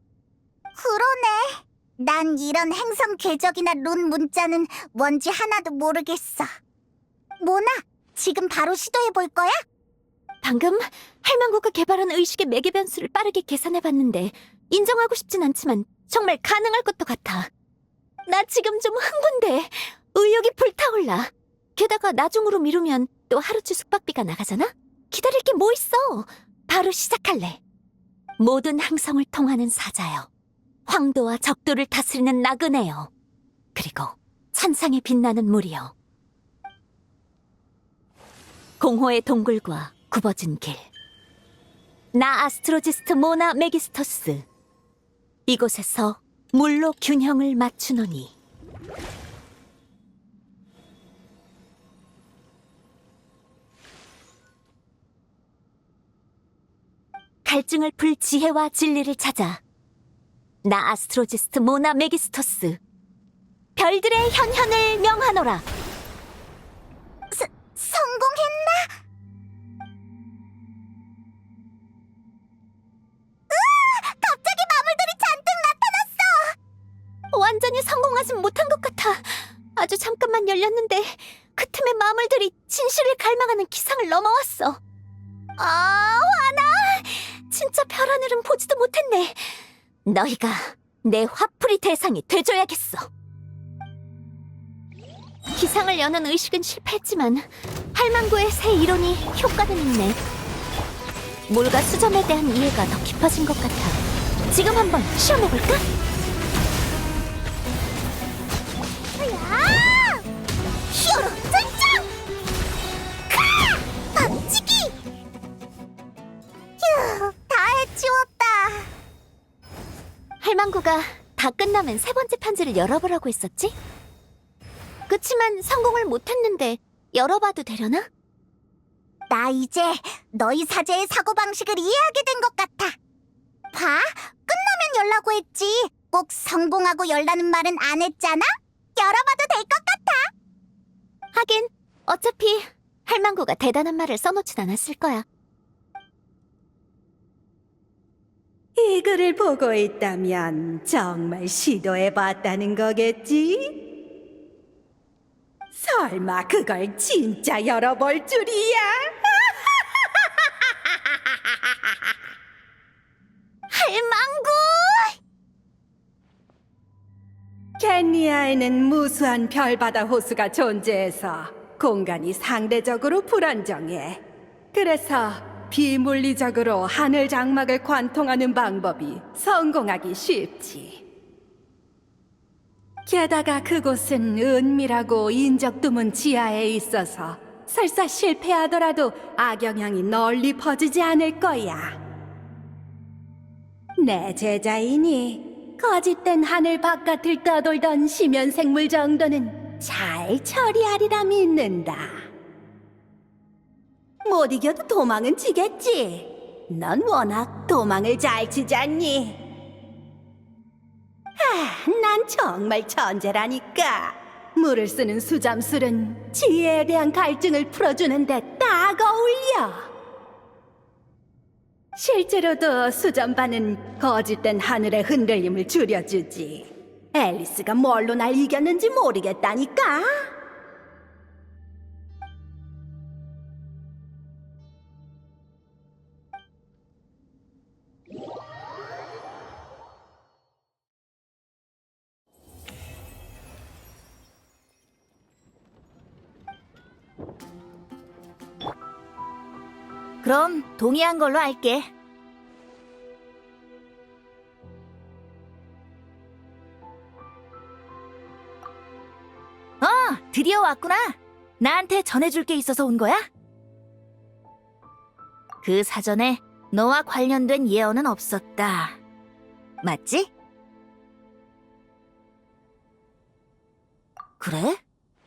S1: 그러네. 난 이런 행성 궤적이나 룬 문자는 뭔지 하나도 모르겠어. 모나, 지금 바로 시도해볼 거야?
S3: 방금 할망구가 개발한 의식의 매개 변수를 빠르게 계산해봤는데 인정하고 싶진 않지만 정말 가능할 것도 같아. 나 지금 좀 흥분돼. 의욕이 불타올라. 게다가 나중으로 미루면 또 하루치 숙박비가 나가잖아? 기다릴 게 뭐 있어. 바로 시작할래. 모든 항성을 통하는 사자여. 황도와 적도를 다스리는 나그네여. 그리고 천상에 빛나는 물이여. 공허의 동굴과 굽어진 길. 나 아스트로지스트 모나 메기스토스. 이곳에서 물로 균형을 맞추노니. 갈증을 풀 지혜와 진리를 찾아. 나 아스트로지스트 모나 메기스토스. 별들의 현현을 명하노라.
S1: 성공!
S6: 아주 잠깐만 열렸는데 그 틈에 마물들이 진실을 갈망하는 기상을 넘어왔어. 아, 화나! 진짜 별하늘은 보지도 못했네. 너희가 내 화풀이 대상이 돼줘야겠어. 기상을 여는 의식은 실패했지만 할망구의 새 이론이 효과는 있네. 물과 수점에 대한 이해가 더 깊어진 것 같아. 지금 한번 시험해볼까?
S1: 야! 히어로 등장! 카! 박치기! 휴, 다 해치웠다.
S6: 할망구가 다 끝나면 세 번째 편지를 열어보라고 했었지? 그치만 성공을 못했는데 열어봐도 되려나?
S1: 나 이제 너희 사제의 사고방식을 이해하게 된 것 같아. 봐, 끝나면 열라고 했지. 꼭 성공하고 열라는 말은 안 했잖아? 열어봐도 될 것 같아.
S6: 하긴 어차피 할망구가 대단한 말을 써놓진 않았을 거야.
S10: 이 글을 보고 있다면 정말 시도해봤다는 거겠지? 설마 그걸 진짜 열어볼 줄이야?
S6: 할망구!
S10: 켄니아에는 무수한 별바다 호수가 존재해서 공간이 상대적으로 불안정해. 그래서 비물리적으로 하늘 장막을 관통하는 방법이 성공하기 쉽지. 게다가 그곳은 은밀하고 인적 드문 지하에 있어서 설사 실패하더라도 악영향이 널리 퍼지지 않을 거야. 내 제자이니 거짓된 하늘 바깥을 떠돌던 심연생물 정도는 잘 처리하리라 믿는다. 못 이겨도 도망은 치겠지. 넌 워낙 도망을 잘 치지 않니? 난 정말 천재라니까. 물을 쓰는 수잠술은 지혜에 대한 갈증을 풀어주는데 딱 어울려. 실제로도 수잠반은 거짓된 하늘의 흔들림을 줄여주지. 앨리스가 뭘로 날 이겼는지 모르겠다니까.
S3: 그럼 동의한 걸로 할게. 드디어 왔구나. 나한테 전해줄 게 있어서 온 거야? 그 사전에 너와 관련된 예언은 없었다. 맞지? 그래?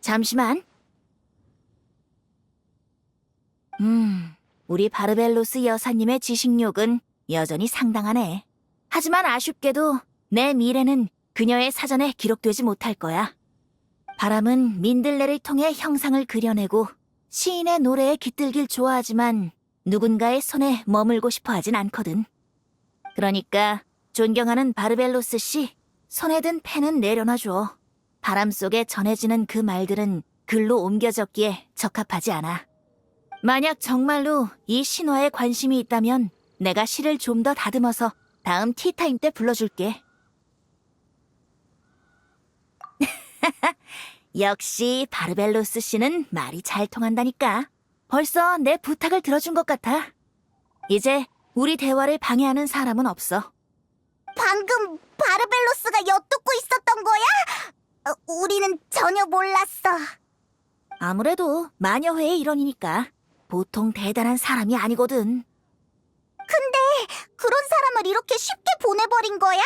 S3: 잠시만. 우리 바르벨로스 여사님의 지식욕은 여전히 상당하네. 하지만 아쉽게도 내 미래는 그녀의 사전에 기록되지 못할 거야. 바람은 민들레를 통해 형상을 그려내고 시인의 노래에 깃들길 좋아하지만 누군가의 손에 머물고 싶어 하진 않거든. 그러니까 존경하는 바르벨로스 씨, 손에 든 펜은 내려놔줘. 바람 속에 전해지는 그 말들은 글로 옮겨 적기에 적합하지 않아. 만약 정말로 이 신화에 관심이 있다면 내가 시를 좀 더 다듬어서 다음 티타임 때 불러줄게. 역시 바르벨로스 씨는 말이 잘 통한다니까. 벌써 내 부탁을 들어준 것 같아. 이제 우리 대화를 방해하는 사람은 없어.
S1: 방금 바르벨로스가 엿듣고 있었던 거야? 우리는 전혀 몰랐어.
S3: 아무래도 마녀회의 일원이니까 보통 대단한 사람이 아니거든.
S1: 근데 그런 사람을 이렇게 쉽게 보내버린 거야?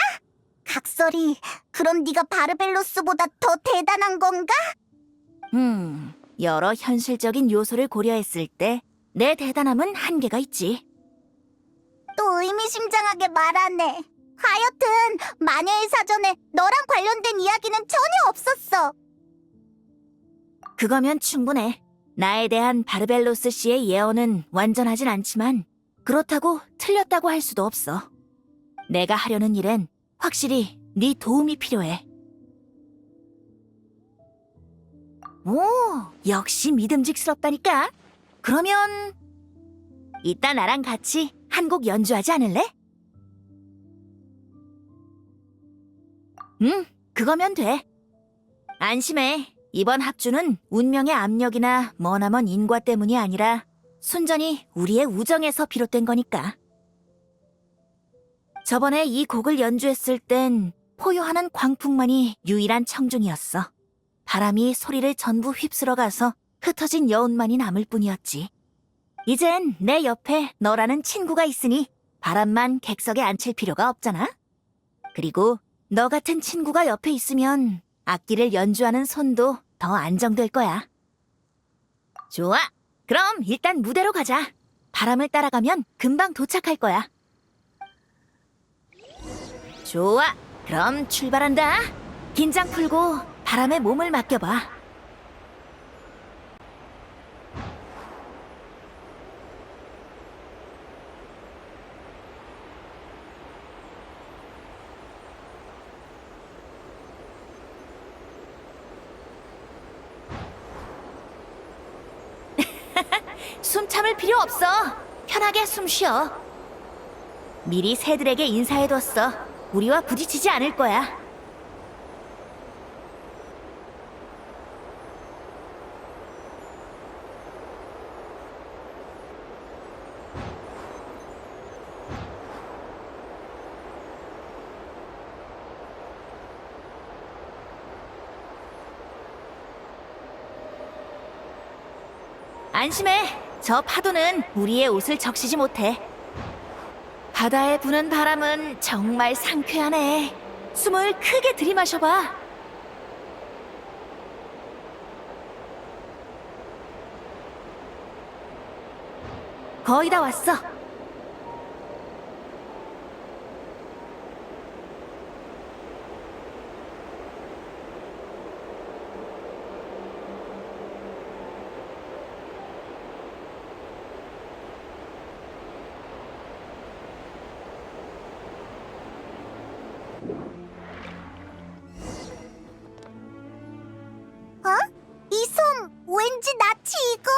S1: 각설이, 그럼 네가 바르벨로스보다 더 대단한 건가?
S3: 여러 현실적인 요소를 고려했을 때 내 대단함은 한계가 있지.
S1: 또 의미심장하게 말하네. 하여튼 마녀의 사전에 너랑 관련된 이야기는 전혀 없었어.
S3: 그거면 충분해. 나에 대한 바르벨로스 씨의 예언은 완전하진 않지만 그렇다고 틀렸다고 할 수도 없어. 내가 하려는 일엔 확실히 네 도움이 필요해. 오, 역시 믿음직스럽다니까. 그러면 이따 나랑 같이 한 곡 연주하지 않을래? 응, 그거면 돼. 안심해. 이번 합주는 운명의 압력이나 머나먼 인과 때문이 아니라 순전히 우리의 우정에서 비롯된 거니까. 저번에 이 곡을 연주했을 땐 포효하는 광풍만이 유일한 청중이었어. 바람이 소리를 전부 휩쓸어가서 흩어진 여운만이 남을 뿐이었지. 이젠 내 옆에 너라는 친구가 있으니 바람만 객석에 앉힐 필요가 없잖아. 그리고 너 같은 친구가 옆에 있으면 악기를 연주하는 손도 더 안정될 거야. 좋아. 그럼 일단 무대로 가자. 바람을 따라가면 금방 도착할 거야. 좋아. 그럼 출발한다. 긴장 풀고 바람에 몸을 맡겨봐. 숨 참을 필요 없어. 편하게 숨 쉬어. 미리 새들에게 인사해뒀어. 우리와 부딪히지 않을 거야. 안심해. 저 파도는 우리의 옷을 적시지 못해. 바다에 부는 바람은 정말 상쾌하네. 숨을 크게 들이마셔봐. 거의 다 왔어.
S1: 이 섬 왠지 낯이 익어.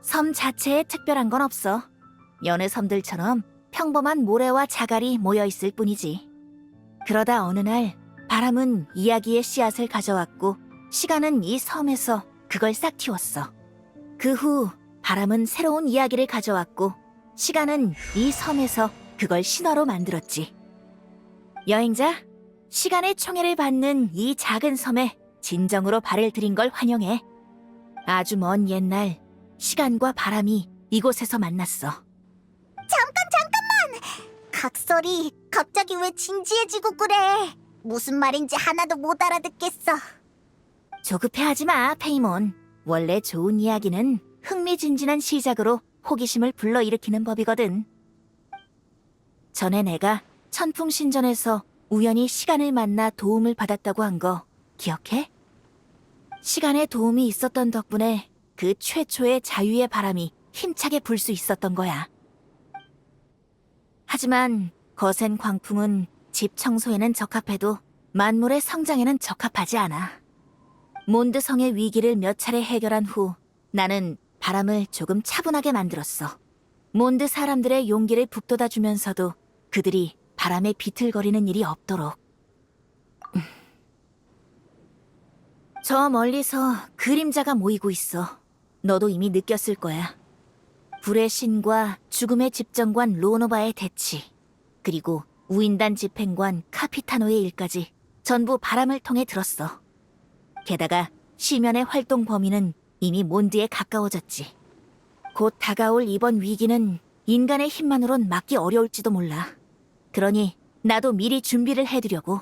S3: 섬 자체에 특별한 건 없어. 여느 섬들처럼 평범한 모래와 자갈이 모여있을 뿐이지. 그러다 어느 날 바람은 이야기의 씨앗을 가져왔고 시간은 이 섬에서 그걸 싹 틔웠어. 그 후 바람은 새로운 이야기를 가져왔고 시간은 이 섬에서 그걸 신화로 만들었지. 여행자, 시간의 총애를 받는 이 작은 섬에 진정으로 발을 들인 걸 환영해. 아주 먼 옛날 시간과 바람이 이곳에서 만났어.
S1: 잠깐만! 각설이 갑자기 왜 진지해지고 그래? 무슨 말인지 하나도 못 알아듣겠어.
S3: 조급해하지 마, 페이몬. 원래 좋은 이야기는 흥미진진한 시작으로 호기심을 불러일으키는 법이거든. 전에 내가 천풍신전에서 우연히 시간을 만나 도움을 받았다고 한 거 기억해? 시간의 도움이 있었던 덕분에 그 최초의 자유의 바람이 힘차게 불 수 있었던 거야. 하지만 거센 광풍은 집 청소에는 적합해도 만물의 성장에는 적합하지 않아. 몬드성의 위기를 몇 차례 해결한 후 나는 바람을 조금 차분하게 만들었어. 몬드 사람들의 용기를 북돋아주면서도 그들이 바람에 비틀거리는 일이 없도록. 저 멀리서 그림자가 모이고 있어. 너도 이미 느꼈을 거야. 불의 신과 죽음의 집정관 로노바의 대치, 그리고 우인단 집행관 카피타노의 일까지 전부 바람을 통해 들었어. 게다가 시면의 활동 범위는 이미 몬드에 가까워졌지. 곧 다가올 이번 위기는 인간의 힘만으론 막기 어려울지도 몰라. 그러니 나도 미리 준비를 해두려고.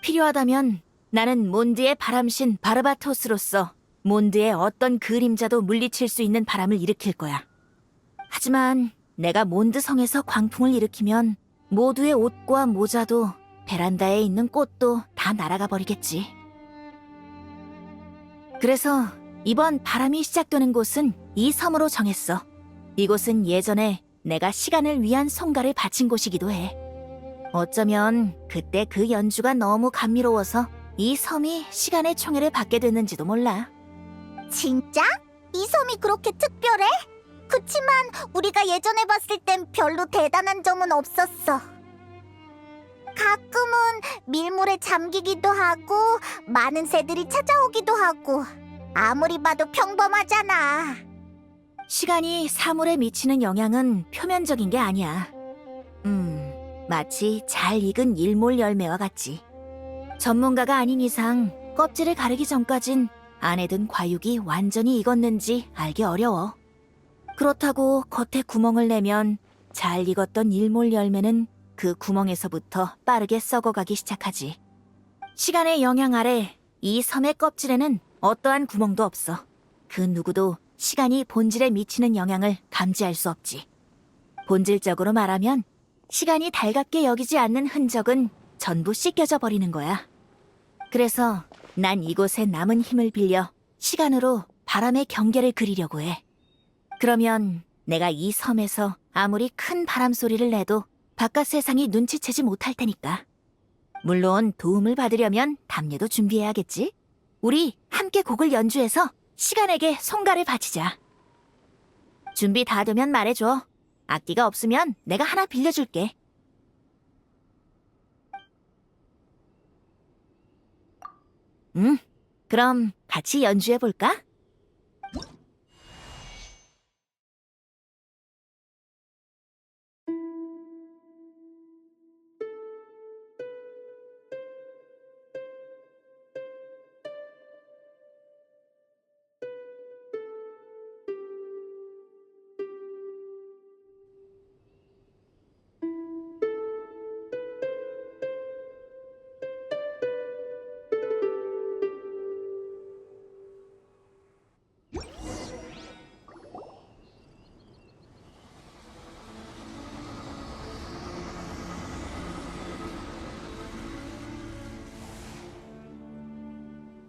S3: 필요하다면 나는 몬드의 바람신 바르바토스로서 몬드의 어떤 그림자도 물리칠 수 있는 바람을 일으킬 거야. 하지만 내가 몬드 성에서 광풍을 일으키면 모두의 옷과 모자도 베란다에 있는 꽃도 다 날아가 버리겠지. 그래서 이번 바람이 시작되는 곳은 이 섬으로 정했어. 이곳은 예전에 내가 시간을 위한 성가를 바친 곳이기도 해. 어쩌면 그때 그 연주가 너무 감미로워서 이 섬이 시간의 총애를 받게 됐는지도 몰라.
S1: 진짜? 이 섬이 그렇게 특별해? 그치만 우리가 예전에 봤을 땐 별로 대단한 점은 없었어. 가끔은 밀물에 잠기기도 하고 많은 새들이 찾아오기도 하고 아무리 봐도 평범하잖아.
S3: 시간이 사물에 미치는 영향은 표면적인 게 아니야. 마치 잘 익은 일몰 열매와 같지. 전문가가 아닌 이상 껍질을 가르기 전까진 안에 든 과육이 완전히 익었는지 알기 어려워. 그렇다고 겉에 구멍을 내면 잘 익었던 일몰 열매는 그 구멍에서부터 빠르게 썩어가기 시작하지. 시간의 영향 아래 이 섬의 껍질에는 어떠한 구멍도 없어. 그 누구도 시간이 본질에 미치는 영향을 감지할 수 없지. 본질적으로 말하면 시간이 달갑게 여기지 않는 흔적은 전부 씻겨져 버리는 거야. 그래서 난 이곳에 남은 힘을 빌려 시간으로 바람의 경계를 그리려고 해. 그러면 내가 이 섬에서 아무리 큰 바람 소리를 내도 바깥 세상이 눈치채지 못할 테니까. 물론 도움을 받으려면 담례도 준비해야겠지. 우리 함께 곡을 연주해서 시간에게 송가를 바치자. 준비 다 되면 말해줘. 악기가 없으면 내가 하나 빌려줄게. 그럼 같이 연주해볼까?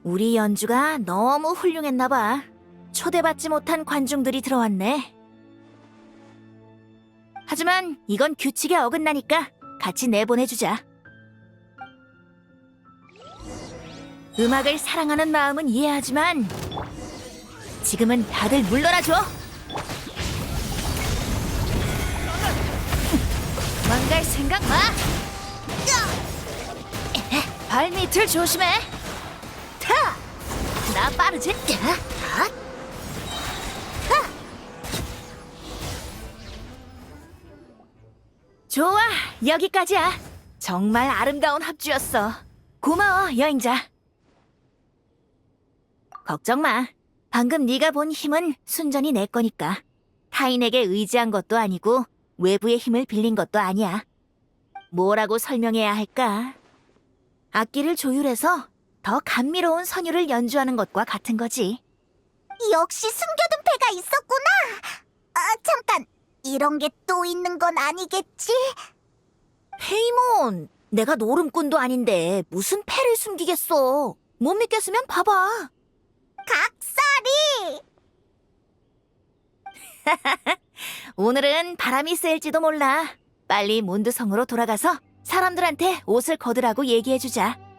S3: 우리 연주가 너무 훌륭했나 봐. 초대받지 못한 관중들이 들어왔네. 하지만 이건 규칙에 어긋나니까 같이 내보내주자. 음악을 사랑하는 마음은 이해하지만 지금은 다들 물러나줘. 도망갈 생각 마. 발밑을 조심해. 나 빠르지? 좋아, 여기까지야. 정말 아름다운 합주였어. 고마워, 여행자. 걱정 마. 방금 네가 본 힘은 순전히 내 거니까. 타인에게 의지한 것도 아니고 외부의 힘을 빌린 것도 아니야. 뭐라고 설명해야 할까? 악기를 조율해서 더 감미로운 선율을 연주하는 것과 같은 거지.
S1: 역시 숨겨둔 패가 있었구나. 아, 잠깐. 이런 게 또 있는 건 아니겠지?
S3: 페이몬, 내가 노름꾼도 아닌데 무슨 패를 숨기겠어. 못 믿겠으면 봐봐.
S1: 각설이!
S3: 오늘은 바람이 셀지도 몰라. 빨리 몬드성으로 돌아가서 사람들한테 옷을 거두라고 얘기해주자.